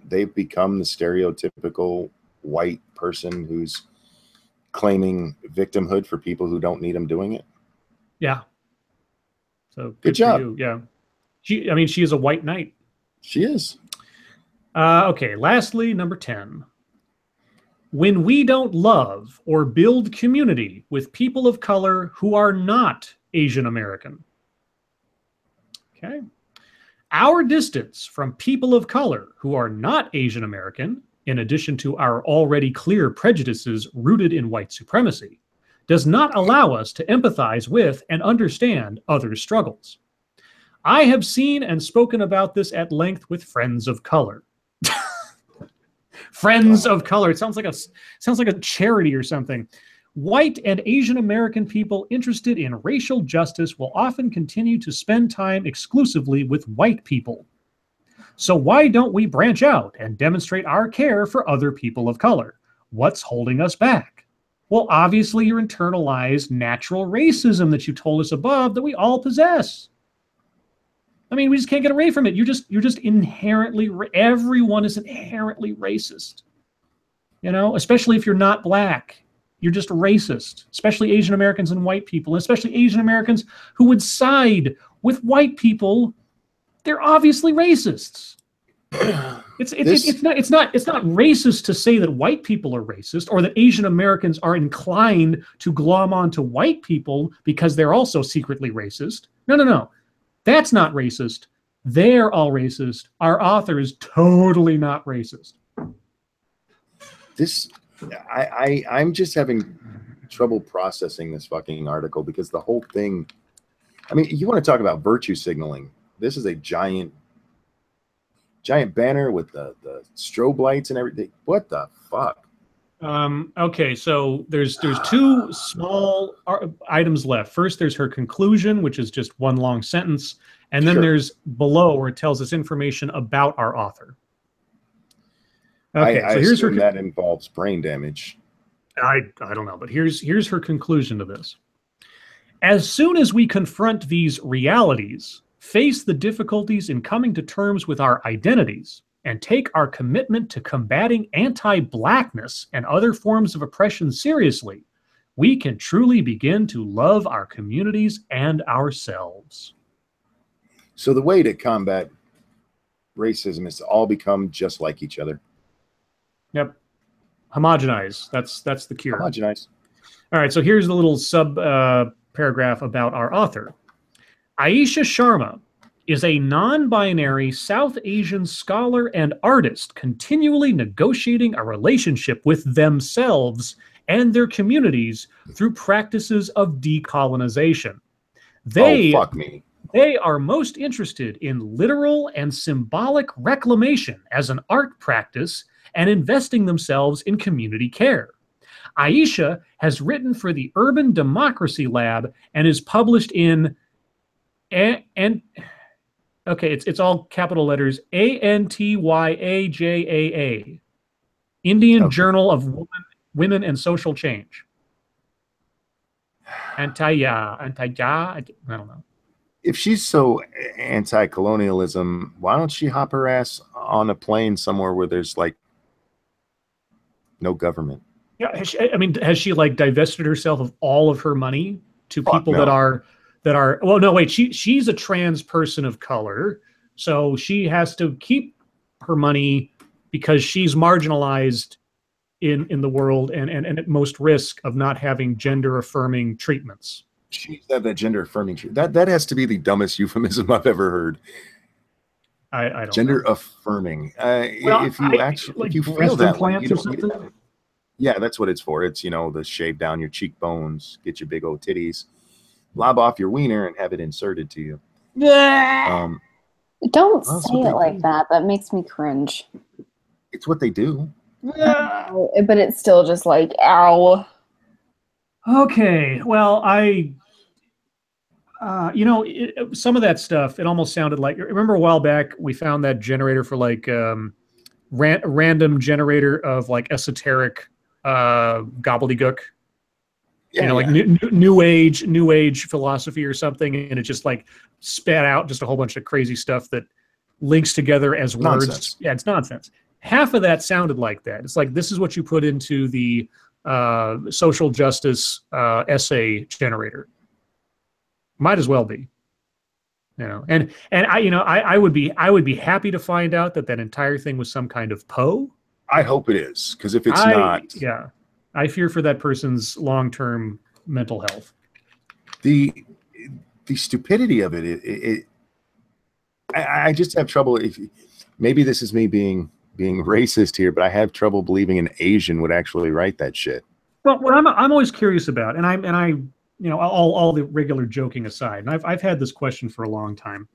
they've become the stereotypical white person who's claiming victimhood for people who don't need them doing it. Yeah. So good job. You. Yeah. She is a white knight. She is. Okay. Lastly, number 10. When we don't love or build community with people of color who are not Asian American. Okay. Our distance from people of color who are not Asian American, in addition to our already clear prejudices rooted in white supremacy, does not allow us to empathize with and understand others' struggles. I have seen and spoken about this at length with friends of color. Friends of color. It sounds like a charity or something. White and Asian American people interested in racial justice will often continue to spend time exclusively with white people. So why don't we branch out and demonstrate our care for other people of color? What's holding us back? Well, obviously your internalized natural racism that you told us above that we all possess. I mean, we just can't get away from it. You're just inherently, everyone is inherently racist. You know, especially if you're not black. You're just racist, especially Asian Americans and white people, and especially Asian Americans who would side with white people. They're obviously racists. It's not racist to say that white people are racist or that Asian Americans are inclined to glom onto white people because they're also secretly racist. No. That's not racist. They're all racist. Our author is totally not racist. I'm just having trouble processing this fucking article because the whole thing, I mean, you want to talk about virtue signaling. This is a giant banner with the strobe lights and everything. What the fuck? Okay, so there's two small items left. First, there's her conclusion, which is just one long sentence, and then there's below where it tells us information about our author. Okay, I so here's her. That involves brain damage. I don't know, but here's her conclusion to this. As soon as we confront these realities, face the difficulties in coming to terms with our identities, and take our commitment to combating anti-blackness and other forms of oppression seriously, we can truly begin to love our communities and ourselves. So the way to combat racism is to all become just like each other. Yep. Homogenize. That's the cure. Homogenize. All right, so here's the little sub paragraph about our author. Aisha Sharma is a non-binary South Asian scholar and artist continually negotiating a relationship with themselves and their communities through practices of decolonization. They are most interested in literal and symbolic reclamation as an art practice and investing themselves in community care. Aisha has written for the Urban Democracy Lab and is published in okay, it's all capital letters, ANTYAJAA, Indian Journal of Women and Social Change. I don't know. If she's so anti-colonialism, why don't she hop her ass on a plane somewhere where there's like no government? Yeah, has she like divested herself of all of her money to people that are well, no, wait, she's a trans person of color, so she has to keep her money because she's marginalized in the world and at most risk of not having gender affirming treatments. She's had that gender affirming treatment. That has to be the dumbest euphemism I've ever heard. I don't gender know. Affirming. If you feel that way, you don't need it. Yeah, that's what it's for. It's, the shave down your cheekbones, get your big old titties, lob off your wiener and have it inserted to you. Don't say it like that. That makes me cringe. It's what they do. But it's still just like, ow. Okay, well, some of that stuff, it almost sounded like, remember a while back we found that generator for like random generator of like esoteric gobbledygook. Yeah, like new age philosophy or something, and it just like spat out just a whole bunch of crazy stuff that links together as words. Nonsense. Yeah, it's nonsense. Half of that sounded like that. It's like, this is what you put into the social justice essay generator. Might as well be, And I would be happy to find out that entire thing was some kind of Poe. I hope it is, because if it's not, yeah. I fear for that person's long-term mental health. The stupidity of it, I just have trouble. Maybe this is me being racist here, but I have trouble believing an Asian would actually write that shit. Well, what I'm always curious about, and I all the regular joking aside, and I've had this question for a long time.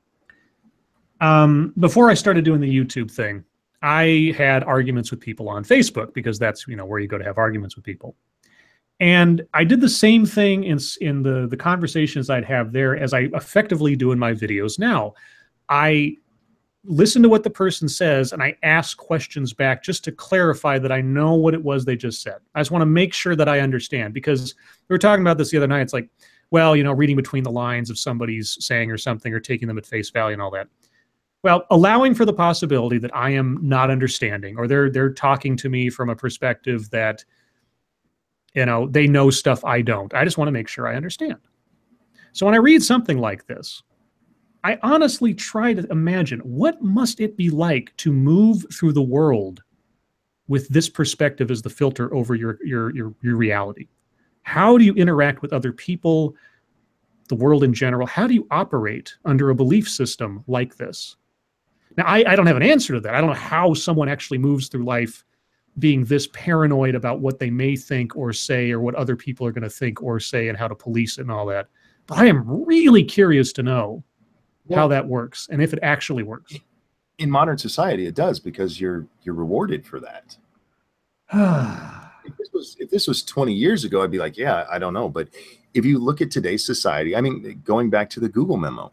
Before I started doing the YouTube thing, I had arguments with people on Facebook because that's where you go to have arguments with people. And I did the same thing in the conversations I'd have there as I effectively do in my videos now. I listen to what the person says and I ask questions back just to clarify that I know what it was they just said. I just want to make sure that I understand, because we were talking about this the other night. It's like, well, you know, reading between the lines of somebody's saying or something, or taking them at face value and all that. Well, allowing for the possibility that I am not understanding, or they're talking to me from a perspective that, you know, they know stuff I don't. I just want to make sure I understand. So when I read something like this, I honestly try to imagine, what must it be like to move through the world with this perspective as the filter over your reality? How do you interact with other people, the world in general? How do you operate under a belief system like this? Now, I don't have an answer to that. I don't know how someone actually moves through life being this paranoid about what they may think or say, or what other people are going to think or say, and how to police it and all that. But I am really curious to know how that works, and if it actually works. In modern society, it does, because you're rewarded for that. If this was 20 years ago, I'd be like, yeah, I don't know. But if you look at today's society, I mean, going back to the Google memo,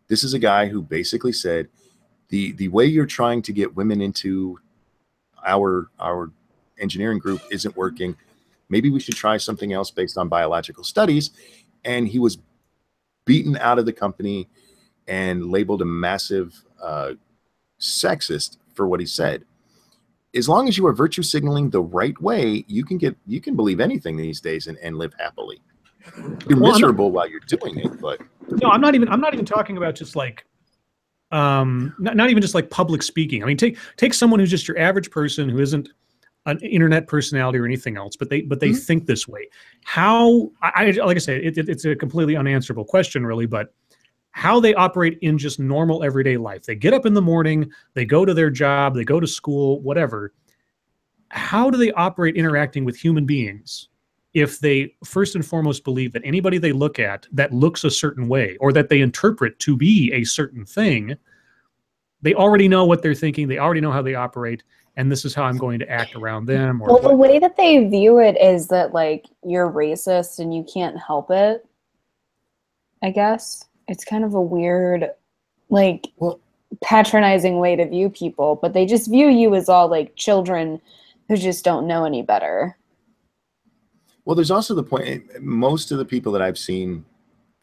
this is a guy who basically said, the way you're trying to get women into our engineering group isn't working. Maybe we should try something else based on biological studies. And he was beaten out of the company and labeled a massive sexist for what he said. As long as you are virtue signaling the right way, you can believe anything these days and live happily. You're miserable while you're doing it, but no, I'm not even talking about just like not even just like public speaking. I mean, take someone who's just your average person who isn't an internet personality or anything else, but they think this way. How like I say, it's a completely unanswerable question, really, but how they operate in just normal everyday life. They get up in the morning, they go to their job, they go to school, whatever. How do they operate interacting with human beings if they first and foremost believe that anybody they look at that looks a certain way, or that they interpret to be a certain thing, they already know what they're thinking, they already know how they operate, and this is how I'm going to act around them? Or well, the way that they view it is that, like, you're racist and you can't help it, I guess. It's kind of a weird, like, patronizing way to view people, but they just view you as all like children who just don't know any better. Well, there's also the point, most of the people that I've seen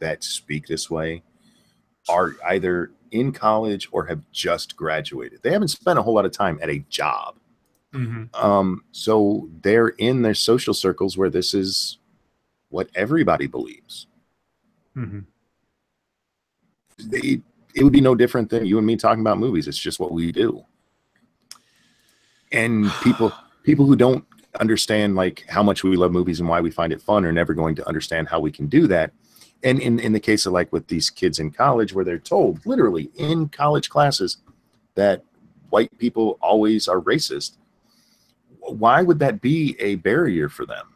that speak this way are either in college or have just graduated. They haven't spent a whole lot of time at a job. Mm-hmm. So they're in their social circles where this is what everybody believes. Mm-hmm. It would be no different than you and me talking about movies. It's just what we do. And people who don't understand like how much we love movies and why we find it fun are never going to understand how we can do that. And in the case of like with these kids in college, where they're told literally in college classes that white people always are racist, why would that be a barrier for them?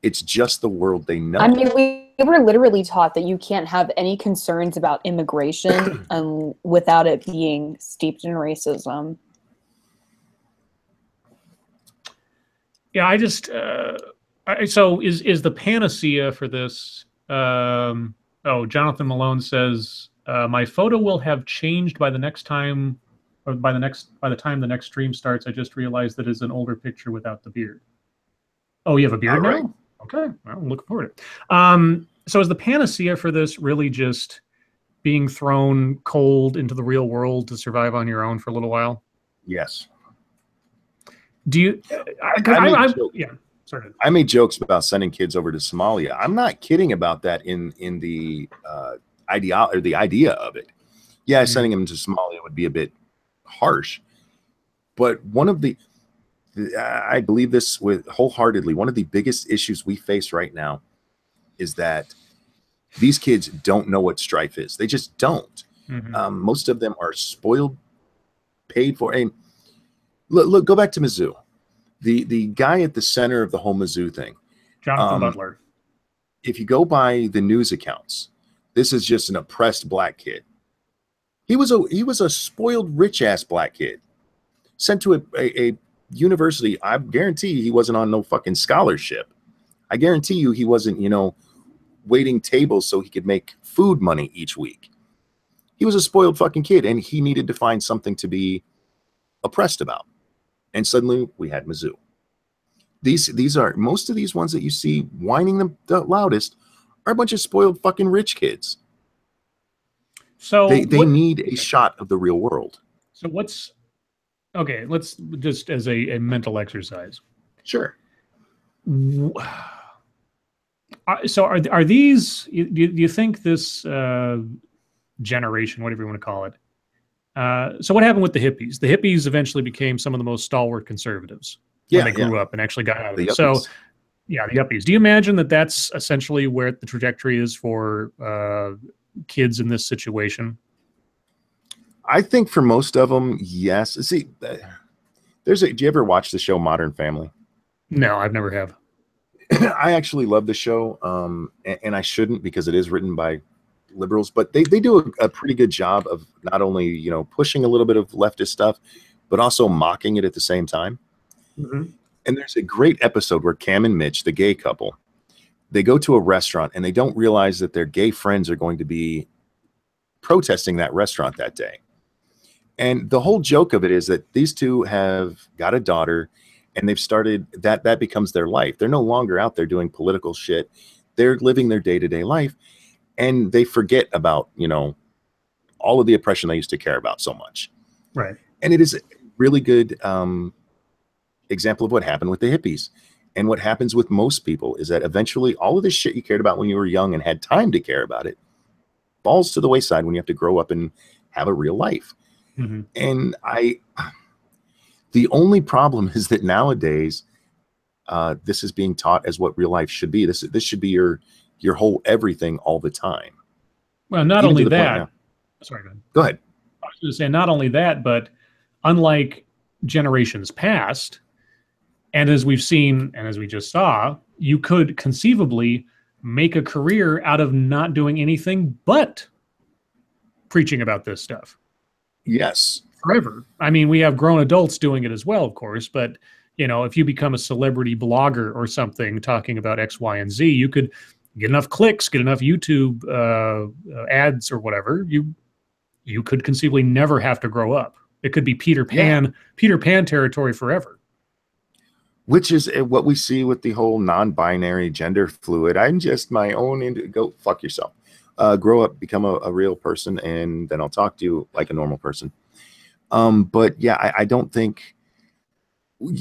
It's just the world they know. I mean, we were literally taught that you can't have any concerns about immigration without it being steeped in racism. Yeah, I just so is the panacea for this? Jonathan Malone says my photo will have changed by the next time, or by the time the next stream starts. I just realized that it's an older picture without the beard. Oh, you have a beard now? Right. Okay, well, I'm looking forward to it. So is the panacea for this really just being thrown cold into the real world to survive on your own for a little while? Yes. Do you? I made jokes about sending kids over to Somalia. I'm not kidding about that in the idea of it. Yeah, sending them to Somalia would be a bit harsh, but I believe this with wholeheartedly. One of the biggest issues we face right now is that these kids don't know what strife is. They just don't. Mm-hmm. Most of them are spoiled, paid for. And look, go back to Mizzou. The guy at the center of the whole Mizzou thing, Jonathan Butler. If you go by the news accounts, this is just an oppressed black kid. He was a spoiled rich ass black kid sent to a university. I guarantee he wasn't on no fucking scholarship. I guarantee you he wasn't, waiting tables so he could make food money each week. He was a spoiled fucking kid, and he needed to find something to be oppressed about. And suddenly we had Mizzou. These are most of these ones that you see whining the loudest are a bunch of spoiled fucking rich kids. So they need a shot of the real world. So okay, let's just as a mental exercise. Sure. So are these, do you think this generation, whatever you want to call it, so what happened with the hippies? The hippies eventually became some of the most stalwart conservatives when they grew up and actually got out of it. So yeah, the yuppies. Do you imagine that that's essentially where the trajectory is for kids in this situation? I think for most of them, yes. See, do you ever watch the show Modern Family? No, I've never have. I actually love the show, and I shouldn't because it is written by liberals, but they do a pretty good job of not only, you know, pushing a little bit of leftist stuff, but also mocking it at the same time. Mm-hmm. And there's a great episode where Cam and Mitch, the gay couple, they go to a restaurant and they don't realize that their gay friends are going to be protesting that restaurant that day. And the whole joke of it is that these two have got a daughter and they've started that becomes their life. They're no longer out there doing political shit. They're living their day-to-day life, and they forget about, you know, all of the oppression they used to care about so much. Right. And it is a really good example of what happened with the hippies. And what happens with most people is that eventually all of this shit you cared about when you were young and had time to care about it falls to the wayside when you have to grow up and have a real life. Mm-hmm. And the only problem is that nowadays this is being taught as what real life should be. This should be your whole everything all the time. Well, not only that. Sorry, go ahead. I was going to say not only that, but unlike generations past, and as we've seen and as we just saw, you could conceivably make a career out of not doing anything but preaching about this stuff. Yes. Forever. I mean, we have grown adults doing it as well, of course, but you know, if you become a celebrity blogger or something talking about X, Y, and Z, you could get enough clicks, get enough YouTube ads or whatever. You could conceivably never have to grow up. It could be Peter Pan territory forever. Which is what we see with the whole non-binary, gender fluid. I'm just my own. Go fuck yourself. Grow up, become a real person, and then I'll talk to you like a normal person. But yeah, I don't think,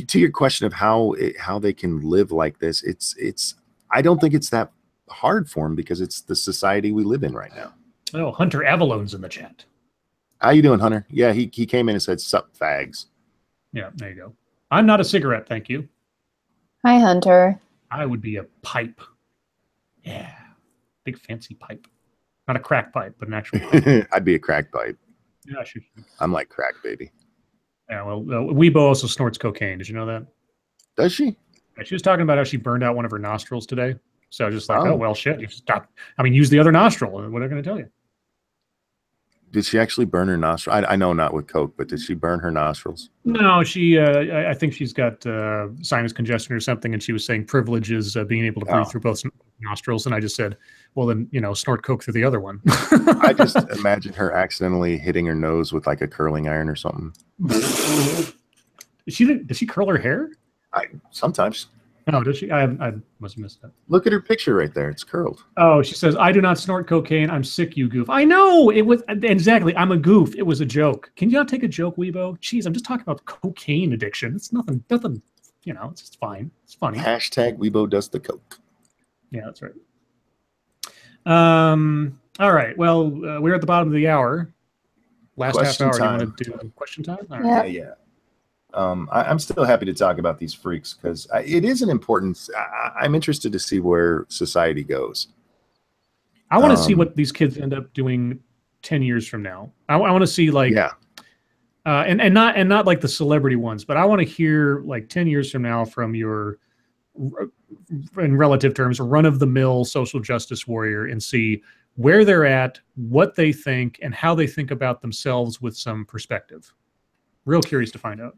to your question of how they can live like this, I don't think it's that hard for them because it's the society we live in right now. Oh, Hunter Avalone's in the chat. How you doing, Hunter? Yeah, he came in and said, "Sup, fags." Yeah, there you go. I'm not a cigarette, thank you. Hi, Hunter. I would be a pipe. Yeah, big fancy pipe. Not a crack pipe, but an actual pipe. I'd be a crack pipe. Yeah, sure. I'm like crack, baby. Yeah, well, Weibo also snorts cocaine. Did you know that? Does she? Yeah, she was talking about how she burned out one of her nostrils today. So I was just like, oh well, shit. You stop. I mean, use the other nostril. What are they going to tell you? Did she actually burn her nostril? I know not with coke, but did she burn her nostrils? No, she. I think she's got sinus congestion or something, and she was saying privilege is being able to breathe through both nostrils. And I just said, well, then snort coke through the other one. I just imagine her accidentally hitting her nose with like a curling iron or something. Does she curl her hair? Sometimes. No, does she? I must have missed that. Look at her picture right there. It's curled. Oh, she says, I do not snort cocaine. I'm sick, you goof. I know. It was exactly. I'm a goof. It was a joke. Can you not take a joke, Weibo? Jeez, I'm just talking about cocaine addiction. It's nothing, it's just fine. It's funny. Hashtag Weibo does the coke. Yeah, that's right. All right. Well, we're at the bottom of the hour. Last question half hour. Time. You want to do question time? All right. Yeah. I'm still happy to talk about these freaks because it is an important. I'm interested to see where society goes. I want to see what these kids end up doing 10 years from now. I want to see and not like the celebrity ones, but I want to hear like 10 years from now from your, in relative terms, run-of-the-mill social justice warrior and see where they're at, what they think, and how they think about themselves with some perspective. Real curious to find out.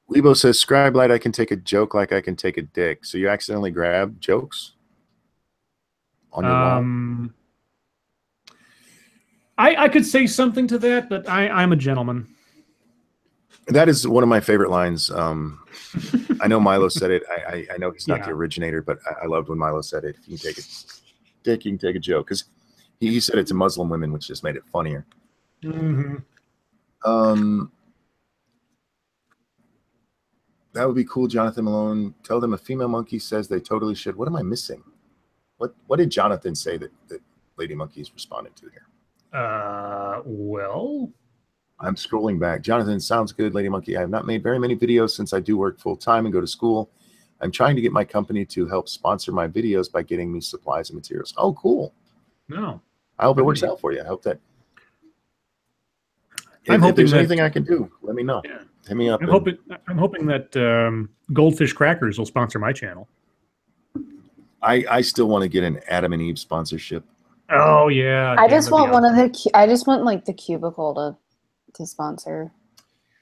Lebo says, Scribe Light, I can take a joke like I can take a dick. So you accidentally grab jokes on your wall? I could say something to that, but I'm a gentleman. That is one of my favorite lines. I know Milo said it. I know he's not the originator, but I loved when Milo said it. If you can take it, Dick, you can take a joke, because he said it to Muslim women, which just made it funnier. Mm-hmm. That would be cool, Jonathan Malone. Tell them a female monkey says they totally should. What am I missing? What did Jonathan say that Lady Monkey's responded to here? Well, I'm scrolling back. Jonathan, sounds good, Lady Monkey. I have not made very many videos since I do work full time and go to school. I'm trying to get my company to help sponsor my videos by getting me supplies and materials. Oh, cool. No. I hope it works out for you. I hope that. If there's anything I can do, let me know. Yeah. Hit me up. I'm hoping that Goldfish Crackers will sponsor my channel. I still want to get an Adam and Eve sponsorship. Oh yeah. I just want one of the. I just want like the Cubicle to sponsor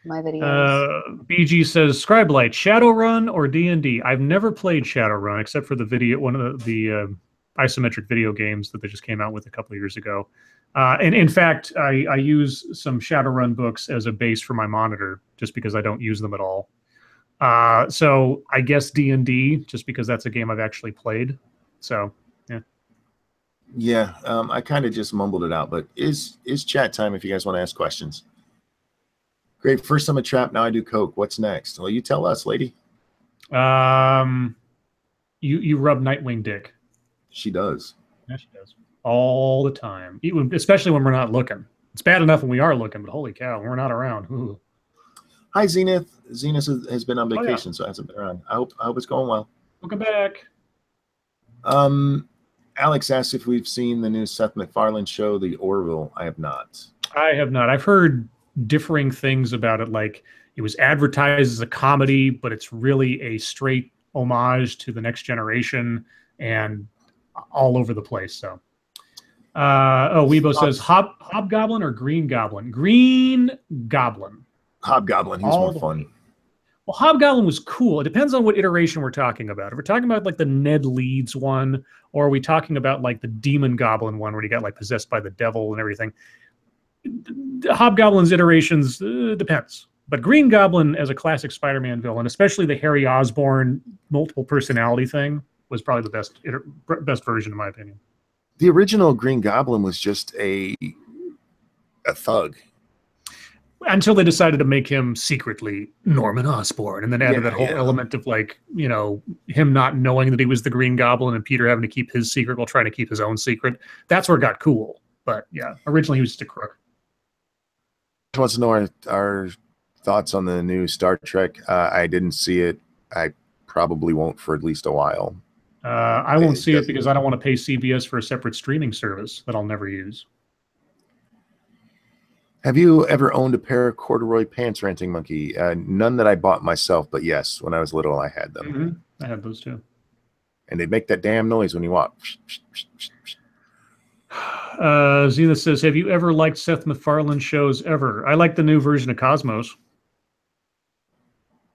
my videos. BG says Scribelight, Shadowrun or D&D. I've never played Shadowrun except for one of the isometric video games that they just came out with a couple of years ago. And in fact, I use some Shadowrun books as a base for my monitor just because I don't use them at all. So I guess D&D, just because that's a game I've actually played. So yeah. Yeah, I kind of just mumbled it out, but is chat time if you guys want to ask questions. Great. First I'm a trap, now I do coke. What's next? Well, you tell us, lady. You rub Nightwing dick. She does. Yeah, she does. All the time. Especially when we're not looking. It's bad enough when we are looking, but holy cow, when we're not around. Ooh. Hi, Zenith. Zenith has been on vacation, so hasn't been around. I hope it's going well. Welcome back. Alex asked if we've seen the new Seth MacFarlane show, The Orville. I have not. I have not. I've heard differing things about it, like it was advertised as a comedy, but it's really a straight homage to The Next Generation and all over the place. So Weibo says Hobgoblin or Green Goblin? Green Goblin. Hobgoblin, he's more fun. Well, Hobgoblin was cool. It depends on what iteration we're talking about. If we're talking about like the Ned Leeds one, or are we talking about like the Demon Goblin one where he got like possessed by the devil and everything? Hobgoblin's iterations depends. But Green Goblin as a classic Spider-Man villain, especially the Harry Osborn multiple personality thing, was probably the best version in my opinion. The original Green Goblin was just a thug. Until they decided to make him secretly Norman Osborn, and then added that whole element of like, you know, him not knowing that he was the Green Goblin and Peter having to keep his secret while trying to keep his own secret. That's where it got cool. But yeah, originally he was just a crook. Wants to know our thoughts on the new Star Trek. I didn't see it. I probably won't for at least a while. I won't see it because I don't want to pay CBS for a separate streaming service that I'll never use. Have you ever owned a pair of corduroy pants, Ranting Monkey? None that I bought myself, but yes, when I was little, I had them. Mm-hmm. I had those too. And they'd make that damn noise when you walk. Zena says, have you ever liked Seth MacFarlane shows ever? I like the new version of Cosmos.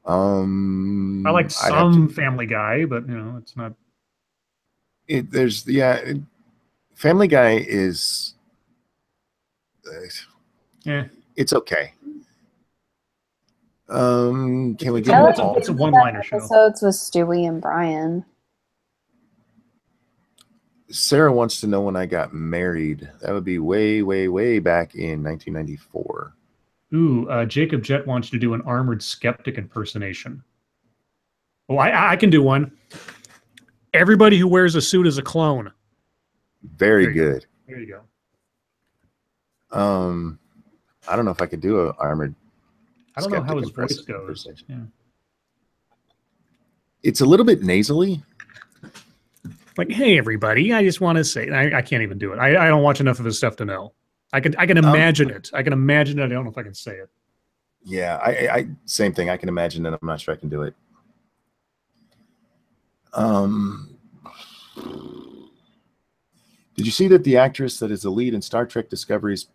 I liked some Family Guy, but you know, it's not. Family Guy is. Yeah, it's okay. Can we get it's a one-liner show? Episodes with Stewie and Brian. Sarah wants to know when I got married. That would be way, way, way back in 1994. Ooh, Jacob Jett wants you to do an Armored Skeptic impersonation. Oh, I can do one. Everybody who wears a suit is a clone. Very good. There you go. I don't know if I could do an Armored I don't know how his voice goes. Yeah. It's a little bit nasally. Like, hey, everybody, I just want to say, I can't even do it. I don't watch enough of his stuff to know. I can imagine it. I can imagine it. I don't know if I can say it. Yeah, I same thing. I can imagine it. I'm not sure I can do it. Did you see that the actress that is the lead in Star Trek Discovery is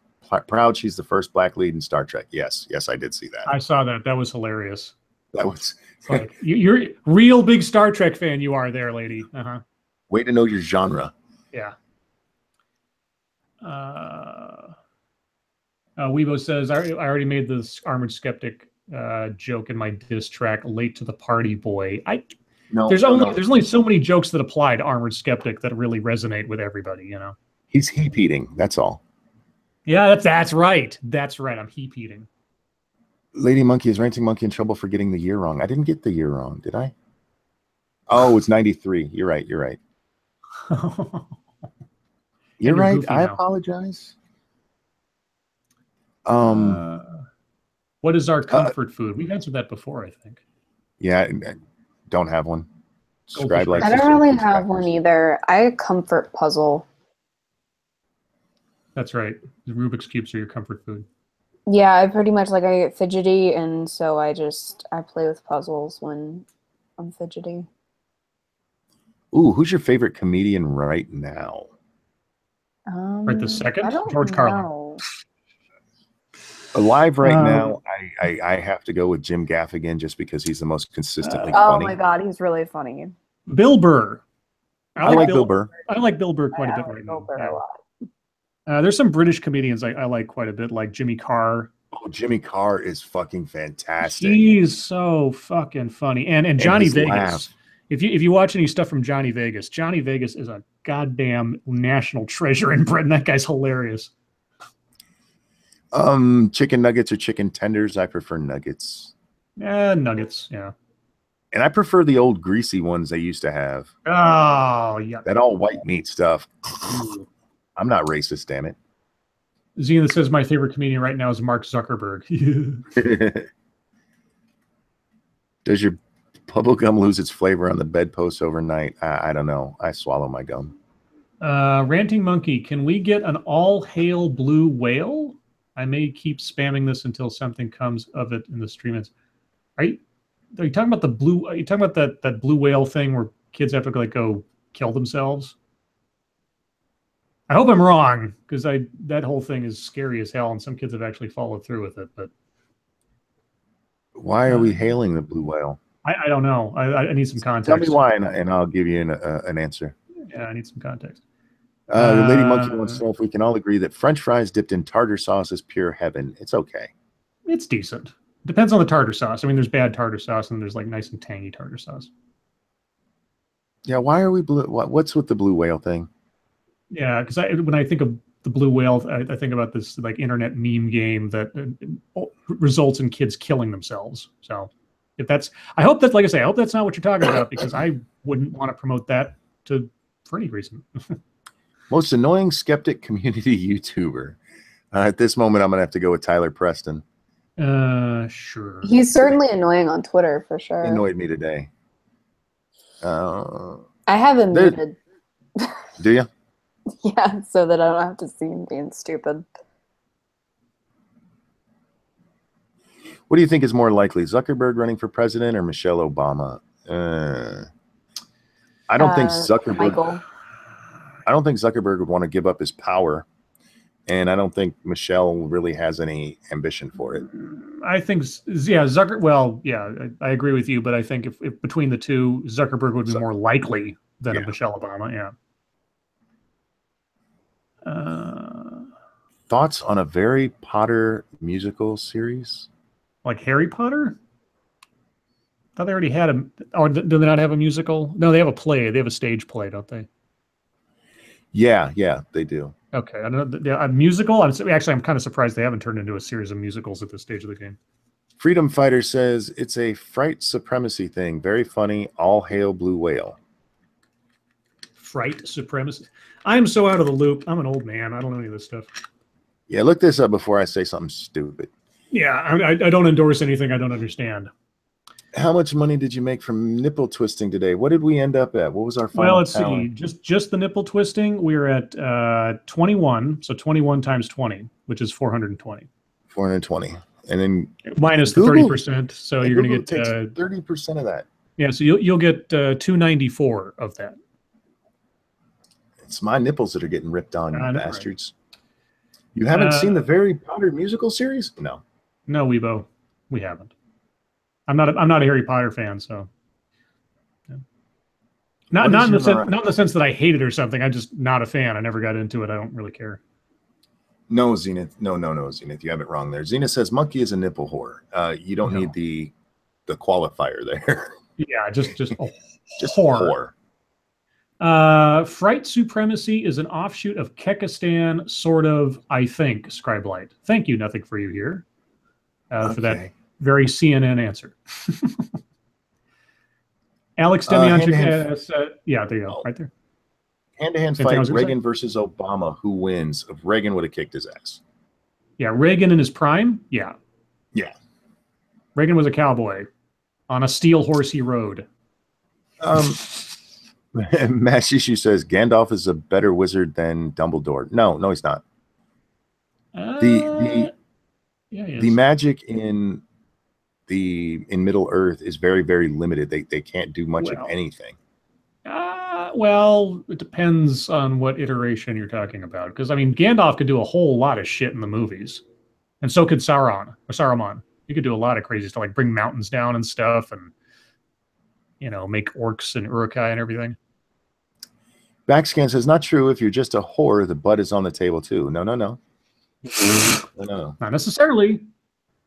proud she's the first black lead in Star Trek? Yes, I did see that. I saw that. That was hilarious. That was like, you're a real big Star Trek fan. You are there, lady. Way to know your genre. Yeah. Weibo says, I already made this Armored Skeptic joke in my diss track, late to the party, boy. There's only so many jokes that apply to Armored Skeptic that really resonate with everybody, you know. He's heap eating. That's all. Yeah, that's right. That's right. I'm heap eating. Lady Monkey, is Ranting Monkey in trouble for getting the year wrong? I didn't get the year wrong, did I? Oh, it's 93. You're right. You're right. You're right. I apologize. What is our comfort food? We've answered that before, I think. Yeah, don't have one. I don't really have one either. I comfort puzzle. That's right. The Rubik's Cubes are your comfort food. Yeah, I pretty much I get fidgety, and so I play with puzzles when I'm fidgety. Ooh, who's your favorite comedian right now? Right this second? George Carlin. Alive right now, I have to go with Jim Gaffigan just because he's the most consistently funny. Oh my God, he's really funny. Bill Burr. I like Bill Burr. I like Bill Burr quite a bit right now. Bill Burr a lot. There's some British comedians I like quite a bit, like Jimmy Carr. Oh, Jimmy Carr is fucking fantastic. He's so fucking funny. And Johnny Vegas. Laugh. If you watch any stuff from Johnny Vegas is a goddamn national treasure in Britain. That guy's hilarious. Chicken nuggets or chicken tenders? I prefer nuggets. Nuggets, yeah. And I prefer the old greasy ones they used to have. Oh, yeah. That all white meat stuff. I'm not racist, damn it. Zena says my favorite comedian right now is Mark Zuckerberg. Does your bubble gum lose its flavor on the bedpost overnight? I don't know. I swallow my gum. Ranting Monkey, can we get an all-hail blue whale? I may keep spamming this until something comes of it in the stream. Are you talking about the blue? Are you talking about that blue whale thing where kids have to go kill themselves? I hope I'm wrong, because that whole thing is scary as hell, and some kids have actually followed through with it. But why are we hailing the blue whale? I don't know. I need some context. Tell me why, and I'll give you an answer. Yeah, I need some context. The Lady Monkey wants to know if we can all agree that French fries dipped in tartar sauce is pure heaven. It's okay. It's decent. Depends on the tartar sauce. I mean, there's bad tartar sauce, and there's nice and tangy tartar sauce. Yeah, why are we blue? What's with the blue whale thing? Yeah, because when I think of the blue whale, I think about this internet meme game that results in kids killing themselves. So I hope that's not what you're talking about, because I wouldn't want to promote that for any reason. Most annoying skeptic community YouTuber. At this moment, I'm gonna have to go with Tyler Preston. Sure. He's certainly annoying on Twitter for sure. He annoyed me today. I have him muted. Do you? Yeah, so that I don't have to see him being stupid. What do you think is more likely, Zuckerberg running for president or Michelle Obama? I don't think Zuckerberg. Michael. I don't think Zuckerberg would want to give up his power, and I don't think Michelle really has any ambition for it. I think, yeah, Well, yeah, I agree with you, but I think if between the two, Zuckerberg would be more likely than a Michelle Obama. Yeah. Thoughts on a Harry Potter musical series? Like Harry Potter? I thought they already had a. Or do they not have a musical? No, they have a play. They have a stage play, don't they? Yeah, they do. Okay, I don't know. A musical? I'm kind of surprised they haven't turned into a series of musicals at this stage of the game. Freedom Fighter says it's a fright supremacy thing. Very funny. All hail blue whale. Fright supremacy. I am so out of the loop. I'm an old man. I don't know any of this stuff. Yeah, look this up before I say something stupid. Yeah, I don't endorse anything I don't understand. How much money did you make from nipple twisting today? What did we end up at? What was our final? Well, let's see. Just the nipple twisting, we were at 21. So 21 times 20, which is 420. 420, and then minus the 30%. So you're going to get 30% of that. Yeah, so you'll get 294 of that. It's my nipples that are getting ripped on, you bastards. Right. You haven't seen the Harry Potter musical series? No. No, Weibo, we haven't. I'm not a Harry Potter fan, so yeah. Not in the sense that I hate it or something. I'm just not a fan. I never got into it. I don't really care. No, Zenith. No, Zenith. You have it wrong there. Zenith says monkey is a nipple whore. You don't need the qualifier there. Yeah, just just whore. Fright Supremacy is an offshoot of Kekistan, sort of, I think, Scribelight. Thank you, nothing for you here, for that very CNN answer. Alex Demianchik, yeah, there you go, right there. Hand-to-hand fight, Reagan versus Obama. Who wins? If Reagan would have kicked his ass. Yeah, Reagan in his prime? Yeah. Yeah. Reagan was a cowboy on a steel horse he rode. Matt Shishu says Gandalf is a better wizard than Dumbledore. No, he's not. The magic in Middle Earth is very, very limited. They can't do much of anything. Well, it depends on what iteration you're talking about. Because I mean, Gandalf could do a whole lot of shit in the movies, and so could Saruman. He could do a lot of crazy stuff, like bring mountains down and stuff, and make orcs and urukai and everything. Backscan says, not true. If you're just a whore, the butt is on the table too. No. No. Not necessarily.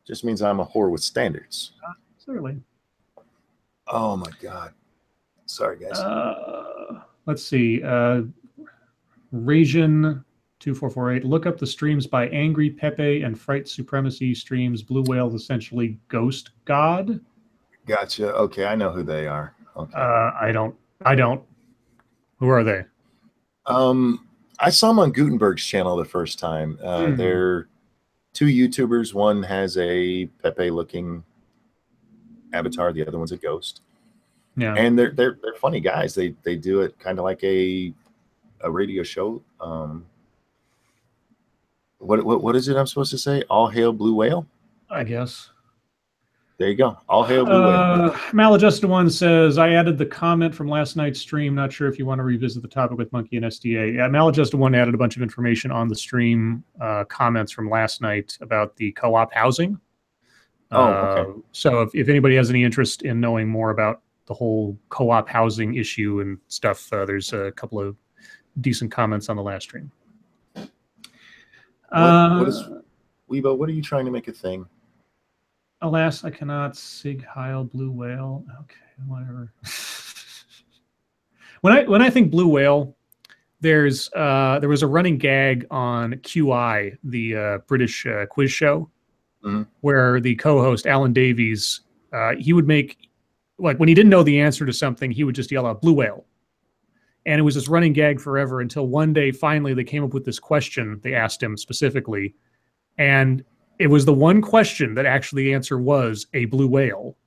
Just means I'm a whore with standards. Not necessarily. Oh my God. Sorry, guys. Let's see. Rajan 2448. Look up the streams by Angry Pepe and Fright Supremacy streams. Blue Whale is essentially Ghost God. Gotcha. Okay, I know who they are. Okay. I don't. Who are they? I saw them on Gutenberg's channel the first time. They're two YouTubers. One has a Pepe-looking avatar. The other one's a ghost. Yeah, and they're funny guys. They do it kind of like a radio show. What is it I'm supposed to say? All hail Blue Whale, I guess. There you go. All hail Blue Whale. Maladjusted One says, I added the comment from last night's stream. Not sure if you want to revisit the topic with Monkey and SDA. Yeah, Maladjusted One added a bunch of information on the stream comments from last night about the co-op housing. Okay. So if anybody has any interest in knowing more about the whole co-op housing issue and stuff, there's a couple of decent comments on the last stream. What is Weibo? What are you trying to make a thing? Alas, I cannot sig heil Blue Whale. Okay, whatever. when I think Blue Whale, there was a running gag on QI, the British quiz show, where the co-host Alan Davies, he would make, like, when he didn't know the answer to something, he would just yell out Blue Whale. And it was this running gag forever until one day, finally, they came up with this question they asked him specifically. And it was the one question that actually the answer was a blue whale.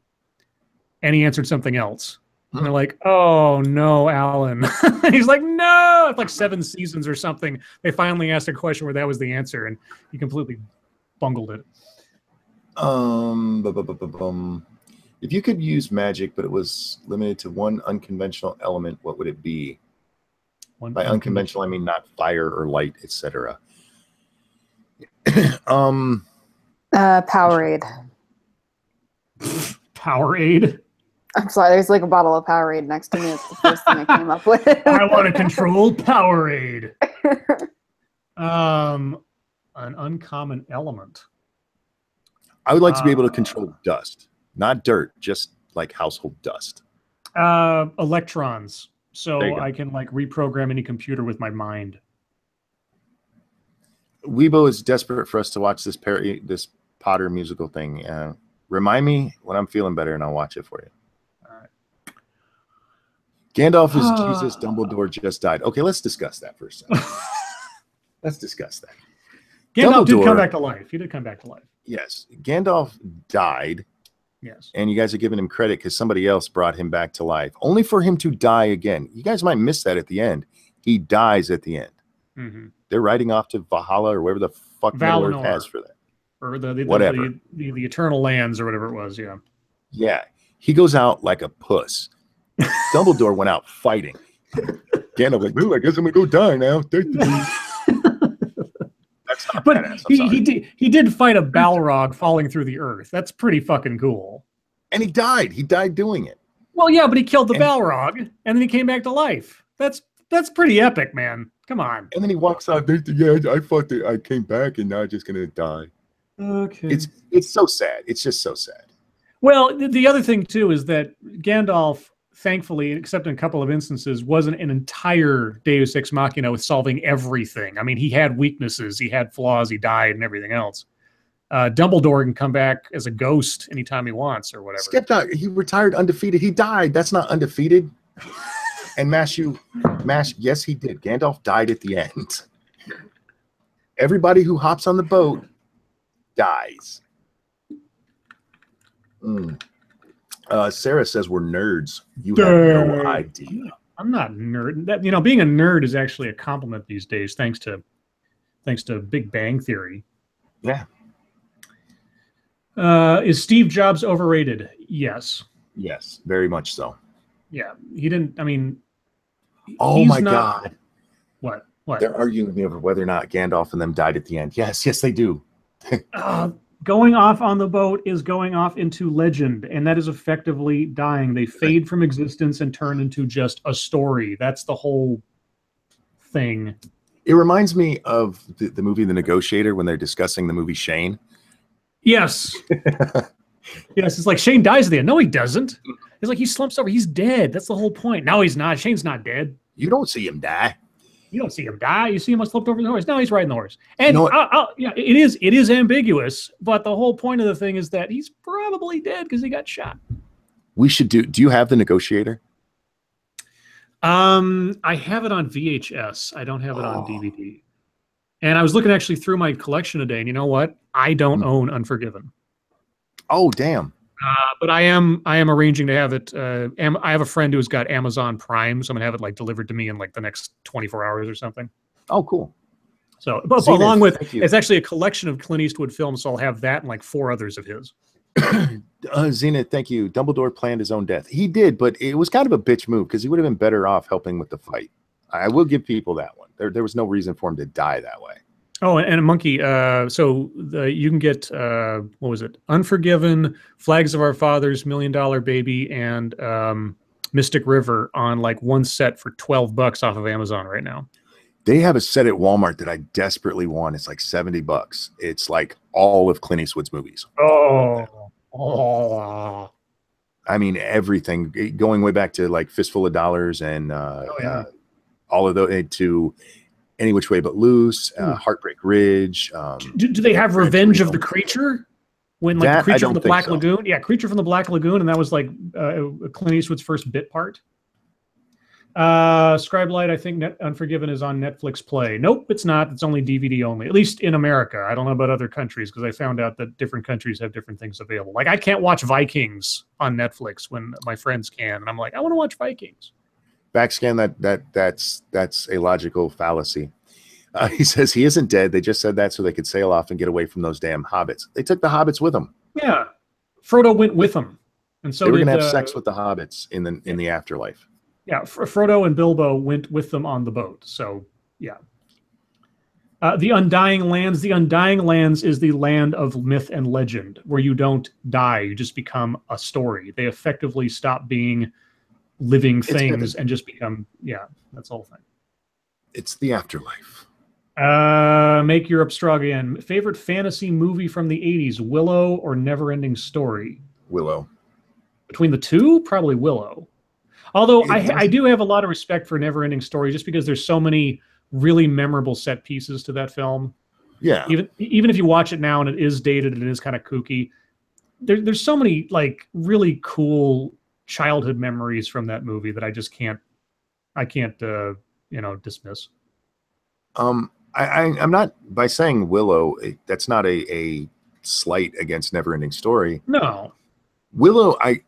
And he answered something else. And they're like, oh, no, Alan. He's like, no. It's like 7 seasons or something. They finally asked a question where that was the answer. And he completely bungled it. If you could use magic, but it was limited to one unconventional element, what would it be? By unconventional, I mean not fire or light, etc. Powerade. Powerade? I'm sorry, there's like a bottle of Powerade next to me. It's the first thing I came up with. I want to control Powerade. An uncommon element. I would like to be able to control dust. Not dirt, just like household dust. Electrons. So I can like reprogram any computer with my mind. Weibo is desperate for us to watch this Potter musical thing. Remind me when I'm feeling better and I'll watch it for you. All right. Gandalf is Jesus. Dumbledore just died. Okay, let's discuss that for a second. Let's discuss that. Gandalf did come back to life. He did come back to life. Yes. Gandalf died. Yes. And you guys are giving him credit because somebody else brought him back to life, only for him to die again. You guys might miss that at the end. He dies at the end. Mm-hmm. They're riding off to Valhalla or wherever the fuck Middle Earth has for that. Or whatever. The Eternal Lands or whatever it was, yeah. Yeah. He goes out like a puss. Dumbledore went out fighting. Gandalf like, well, I guess I'm going to go die now. But he did fight a Balrog falling through the earth. That's pretty fucking cool. And he died. He died doing it. Well, yeah, but he killed the Balrog, and then he came back to life. That's That's pretty epic, man. Come on. And then he walks out. Yeah, I thought that I came back, and now I'm just gonna die. Okay. It's so sad. It's just so sad. Well, the other thing too is that Gandalf, thankfully, except in a couple of instances, wasn't an entire Deus Ex Machina with solving everything. I mean, he had weaknesses, he had flaws, he died, and everything else. Dumbledore can come back as a ghost anytime he wants, or whatever. Skepta, he retired undefeated. He died. That's not undefeated. And Mash, yes, he did. Gandalf died at the end. Everybody who hops on the boat dies. Sarah says we're nerds. You have no idea. I'm not a nerd. That, you know, being a nerd is actually a compliment these days, thanks to Big Bang Theory. Yeah. Is Steve Jobs overrated? Yes. Yes, very much so. Yeah, he didn't. I mean, oh my God! What? They're arguing over whether or not Gandalf and them died at the end. Yes, they do. Going off on the boat is going off into legend, and that is effectively dying. They fade from existence and turn into just a story. That's the whole thing. It reminds me of the movie The Negotiator when they're discussing the movie Shane. Yes. Yes, it's like Shane dies at the end. No, he doesn't. It's like he slumps over. He's dead. That's the whole point. No, he's not. Shane's not dead. You don't see him die. You don't see him die. You see him slumped over the horse. No, he's riding the horse. And yeah, it is ambiguous, but the whole point of the thing is that he's probably dead because he got shot. We should do you have The Negotiator? I have it on VHS. I don't have it on DVD. And I was looking actually through my collection today, and you know what? I don't own Unforgiven. Oh, damn. But I am arranging to have it. I have a friend who's got Amazon Prime, so I'm gonna have it like delivered to me in like the next 24 hours or something. Oh, cool. So, but along with it's actually a collection of Clint Eastwood films, so I'll have that and like 4 others of his. Zenith, thank you. Dumbledore planned his own death. He did, but it was kind of a bitch move because he would have been better off helping with the fight. I will give people that one. There was no reason for him to die that way. Oh, and a monkey. So you can get what was it? Unforgiven, Flags of Our Fathers, $1 Million Baby, and Mystic River on like one set for $12 off of Amazon right now. They have a set at Walmart that I desperately want. It's like $70. It's like all of Clint Eastwood's movies. Oh. I mean, everything going way back to like Fistful of Dollars and all of those to Any Which Way But Loose, Heartbreak Ridge. Do they have Revenge of the Creature? When like the Creature from the Black Lagoon? Yeah, Creature from the Black Lagoon, and that was like Clint Eastwood's first bit part. Scribe Light, I think Unforgiven is on Netflix Play. Nope, it's not. It's only DVD only, at least in America. I don't know about other countries because I found out that different countries have different things available. Like I can't watch Vikings on Netflix when my friends can, and I'm like, I want to watch Vikings. Backscan, that's a logical fallacy. He says he isn't dead. They just said that so they could sail off and get away from those damn hobbits. They took the hobbits with them. Yeah, Frodo went with them, and so they were going to have sex with the hobbits in the afterlife. Yeah, Frodo and Bilbo went with them on the boat. So yeah, the Undying Lands. The Undying Lands is the land of myth and legend, where you don't die; you just become a story. They effectively stop being living things and just become that's the whole thing. It's the afterlife. Make Europe strong again. Favorite fantasy movie from the 80s, Willow or Neverending Story? Willow. Between the two, probably Willow. Although I do have a lot of respect for Neverending Story just because there's so many really memorable set pieces to that film. Yeah. Even if you watch it now and it is dated and it is kind of kooky, there's so many like really cool childhood memories from that movie that I just can't dismiss. I'm not, by saying Willow, that's not a slight against Neverending Story. No. Willow, I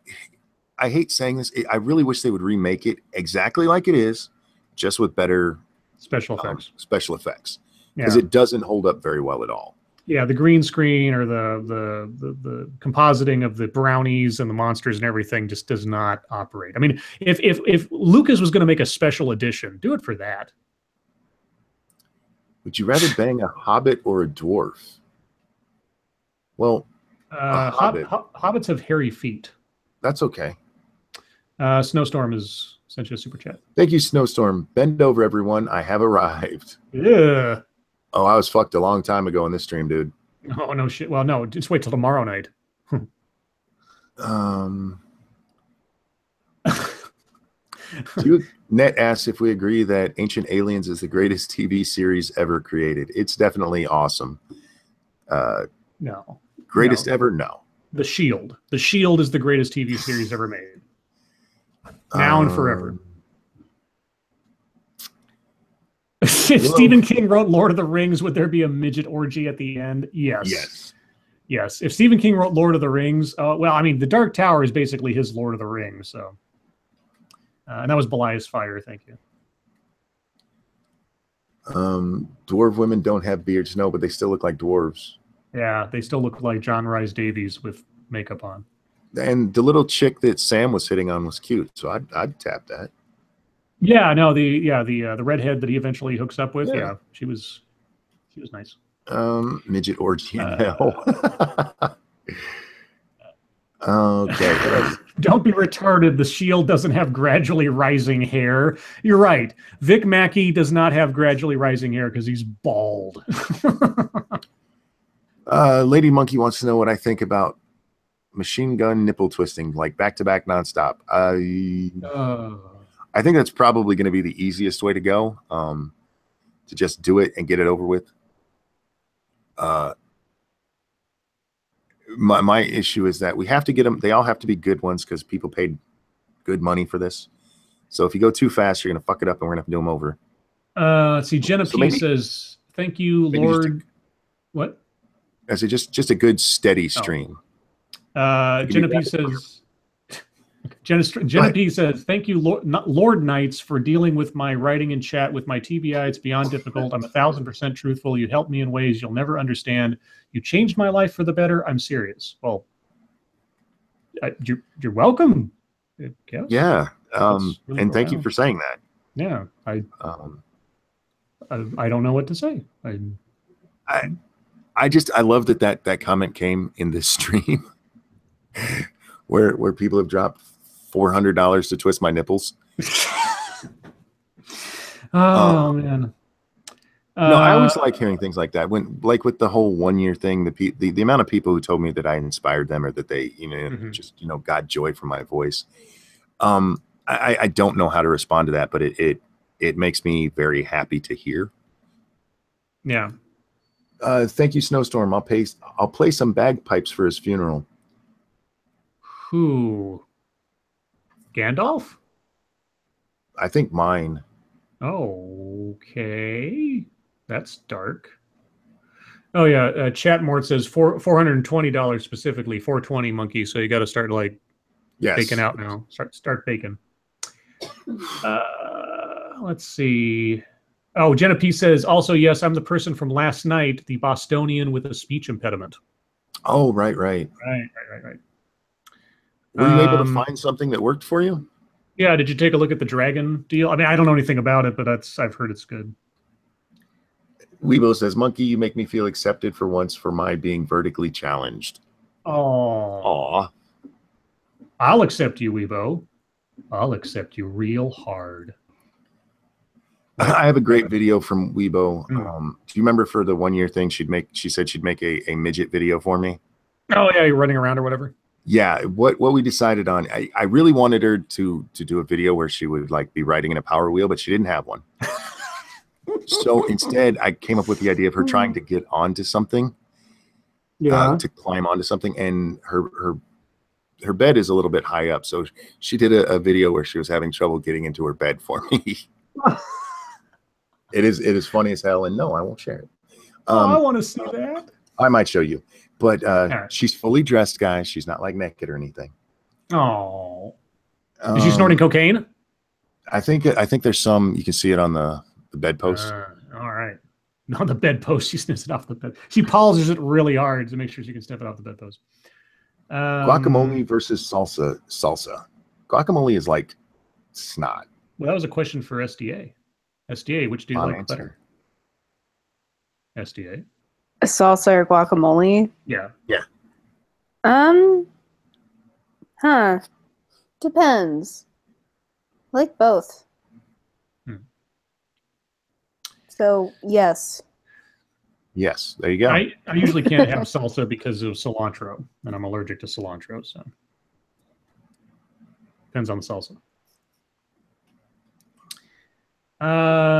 hate saying this. I really wish they would remake it exactly like it is, just with better special effects. Because it doesn't hold up very well at all. Yeah, the green screen or the compositing of the brownies and the monsters and everything just does not operate. I mean, if Lucas was going to make a special edition, do it for that. Would you rather bang a hobbit or a dwarf? Well, hobbits have hairy feet. That's okay. Snowstorm is sent you a super chat. Thank you, Snowstorm. Bend over, everyone. I have arrived. Yeah. Oh, I was fucked a long time ago in this stream, dude. Oh, no shit. Well, no, just wait till tomorrow night. Net asks if we agree that Ancient Aliens is the greatest TV series ever created. It's definitely awesome. No. Greatest ever? No. The Shield. The Shield is the greatest TV series ever made. Now and forever. If Stephen King wrote Lord of the Rings, would there be a midget orgy at the end? Yes. Yes. If Stephen King wrote Lord of the Rings, well, I mean, The Dark Tower is basically his Lord of the Rings, so. And that was Belias Fire, thank you. Dwarf women don't have beards, no, but they still look like dwarves. Yeah, they still look like John Rhys Davies with makeup on. And the little chick that Sam was hitting on was cute, so I'd tap that. Yeah, no, the redhead that he eventually hooks up with, yeah she was nice. Midget orgy in hell. Okay. Don't be retarded. The Shield doesn't have gradually rising hair. You're right. Vic Mackey does not have gradually rising hair because he's bald. Lady Monkey wants to know what I think about machine gun nipple twisting, like back-to-back nonstop. I think that's probably going to be the easiest way to go, to just do it and get it over with. My issue is that we have to get them. They all have to be good ones because people paid good money for this. So if you go too fast, you're going to fuck it up and we're going to have to do them over. Let's see. Jenna P says, thank you, Lord. What? I say just a good steady stream. Jenna P says, Jenna P says, thank you, Lord Knights, for dealing with my writing in chat with my TBI. It's beyond difficult. I'm 1,000% truthful. You helped me in ways you'll never understand. You changed my life for the better. I'm serious. Well, you're welcome. Yeah. Really and thank you for saying that. Yeah. I don't know what to say. I love that comment came in this stream where people have dropped $400 to twist my nipples. Man. No, I always like hearing things like that. When, like with the whole 1 year thing, the amount of people who told me that I inspired them or that they, just got joy from my voice. I don't know how to respond to that, but it makes me very happy to hear. Yeah. Thank you, Snowstorm. I'll play some bagpipes for his funeral. Who? Gandalf? I think mine. Okay. That's dark. Oh yeah, Chatmort says $420 specifically, 420 monkey. So you got to start like baking out now. Start baking. Let's see. Oh, Jenna P says also, yes, I'm the person from last night, the Bostonian with a speech impediment. Oh, right. Right. Were you able to find something that worked for you? Yeah. Did you take a look at the dragon deal? I mean, I don't know anything about it, but I've heard it's good. Weebo says, Monkey, you make me feel accepted for once for my being vertically challenged. Oh. I'll accept you, Weebo. I'll accept you real hard. I have a great video from Weebo. Do you remember for the 1 year thing she said she'd make a midget video for me? Oh yeah, you're running around or whatever. Yeah, what we decided on, I really wanted her to do a video where she would like be riding in a Power Wheel, but she didn't have one. So instead, I came up with the idea of her trying to get onto something, to climb onto something, and her bed is a little bit high up. So she did a video where she was having trouble getting into her bed for me. It is funny as hell, and no, I won't share it. I want to see that. I might show you, but she's fully dressed, guys. She's not like naked or anything. Oh, is she snorting cocaine? I think there's some. You can see it on the bedpost. All right. No, the bedpost. She sniffs it off the bed. She polishes it really hard to make sure she can sniff it off the bedpost. Guacamole versus salsa. Guacamole is like snot. Well, that was a question for SDA. SDA, which do you like better? SDA. Salsa or guacamole? Yeah. Huh. Depends. I like both. So, yes. Yes, there you go. I usually can't have salsa because of cilantro, and I'm allergic to cilantro, so depends on the salsa.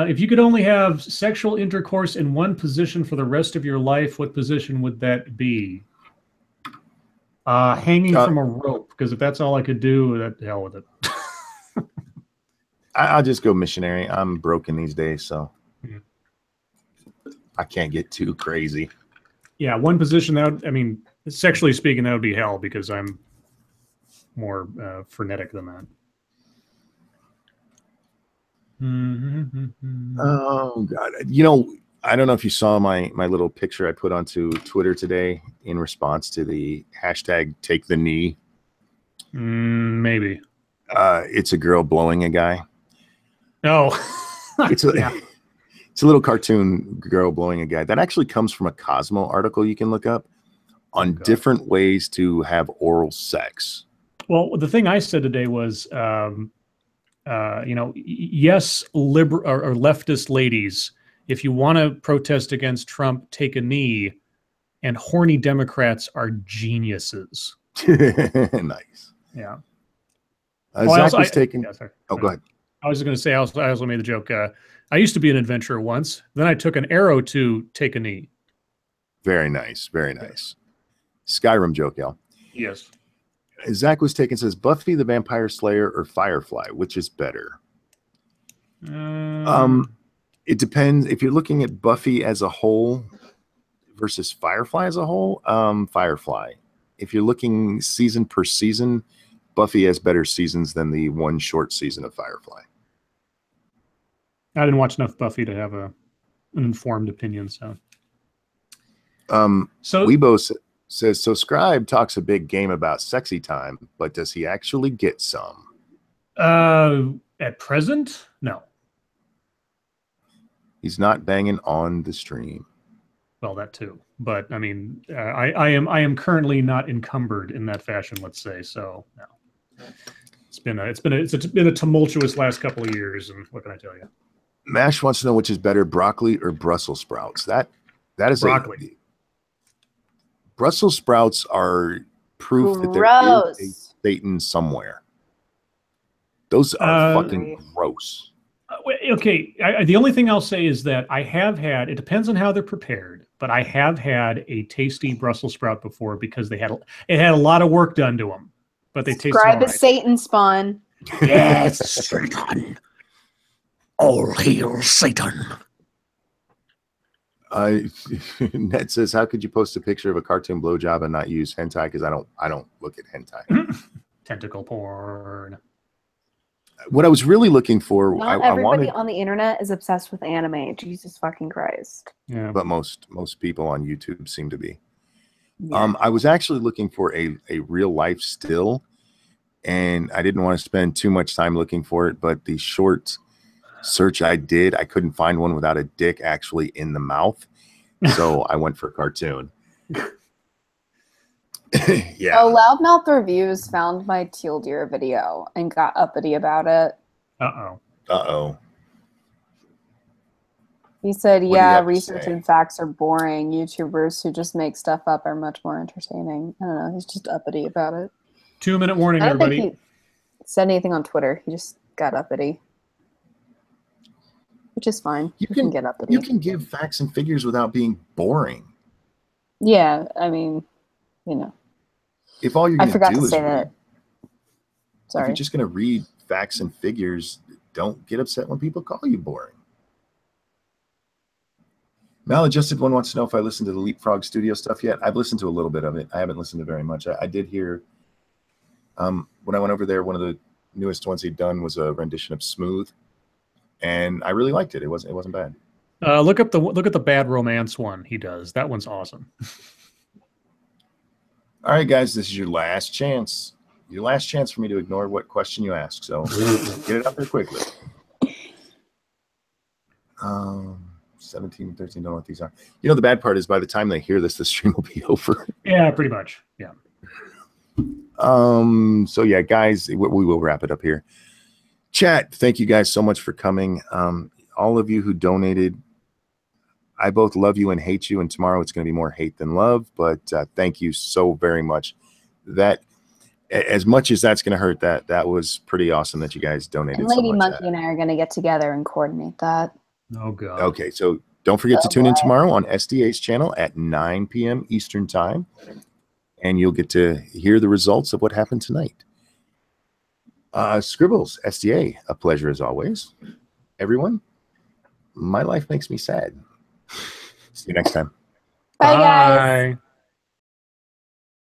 If you could only have sexual intercourse in one position for the rest of your life, what position would that be? Hanging from a rope, because if that's all I could do, the hell with it. I'll just go missionary. I'm broken these days, so I can't get too crazy. Yeah, one position that would, I mean, sexually speaking, that would be hell because I'm more frenetic than that. Oh God! You know, I don't know if you saw my little picture I put onto Twitter today in response to the hashtag Take the Knee. Maybe. It's a girl blowing a guy. No. It's a it's a little cartoon girl blowing a guy. That actually comes from a Cosmo article you can look up on different ways to have oral sex. Well, the thing I said today was, you know, yes, liberal or leftist ladies, if you want to protest against Trump, take a knee. And horny Democrats are geniuses. Nice. Yeah. Zach was taking. Yeah, sorry. Oh, go ahead. I was going to say, I also made the joke. I used to be an adventurer once. Then I took an arrow to take a knee. Very nice. Very nice. Skyrim joke, y'all. Yes. Zach was taking, says, Buffy the Vampire Slayer or Firefly, which is better? It depends. If you're looking at Buffy as a whole versus Firefly as a whole, Firefly. If you're looking season per season, Buffy has better seasons than the one short season of Firefly. I didn't watch enough Buffy to have an informed opinion. So Weibo says, so Scribe talks a big game about sexy time, but does he actually get some? At present, no. He's not banging on the stream. Well, that too. But I mean, I am currently not encumbered in that fashion. Let's say so. No. It's been a tumultuous last couple of years, and what can I tell you? Mash wants to know which is better, broccoli or Brussels sprouts. That is broccoli. Brussels sprouts are proof that there is a Satan somewhere. Those are fucking gross. Okay, the only thing I'll say is that I have had, it depends on how they're prepared, but I have had a tasty Brussels sprout before because it had a lot of work done to them, but they tasted all right. Scribe is Satan spawn. Yes, Satan. All hail Satan. Ned says, how could you post a picture of a cartoon blowjob and not use hentai? Because I don't look at hentai. Tentacle porn. What I was really looking for, Not everybody on the internet is obsessed with anime. Jesus fucking Christ. Yeah. But most people on YouTube seem to be. Yeah. I was actually looking for a real life still, and I didn't want to spend too much time looking for it, but the short search I did, I couldn't find one without a dick actually in the mouth. So I went for cartoon. Yeah. Oh, Loudmouth Reviews found my teal deer video and got uppity about it. Uh-oh. He said, yeah, research and facts are boring. YouTubers who just make stuff up are much more entertaining. I don't know. He's just uppity about it. 2-minute warning, everybody. I don't think he said anything on Twitter. He just got uppity. Which is fine. You can get uppity. You can give facts and figures without being boring. Yeah, I mean, you know. If all you're going to do is that. Sorry. If you're just going to read facts and figures, don't get upset when people call you boring. Maladjusted One wants to know if I listened to the Leapfrog Studio stuff yet. I've listened to a little bit of it. I haven't listened to very much. I did hear when I went over there, one of the newest ones he'd done was a rendition of Smooth, and I really liked it. It wasn't bad. Look at the Bad Romance one he does. That one's awesome. All right, guys, this is your last chance. Your last chance for me to ignore what question you ask. So get it up there quickly. 17, 13, don't know what these are. You know, the bad part is by the time they hear this, the stream will be over. Yeah, pretty much. Yeah. So yeah, guys, we will wrap it up here. Chat, thank you guys so much for coming. All of you who donated, I both love you and hate you, and tomorrow it's going to be more hate than love, but thank you so very much. That, as much as that's going to hurt, that was pretty awesome that you guys donated and Lady so much. Monkey and I are going to get together and coordinate that. Oh, God. Okay, so don't forget to tune in tomorrow on SDA's channel at 9 p.m. Eastern Time, and you'll get to hear the results of what happened tonight. Scribbles, SDA, a pleasure as always. Everyone, my life makes me sad. See you next time. Bye, guys. Bye.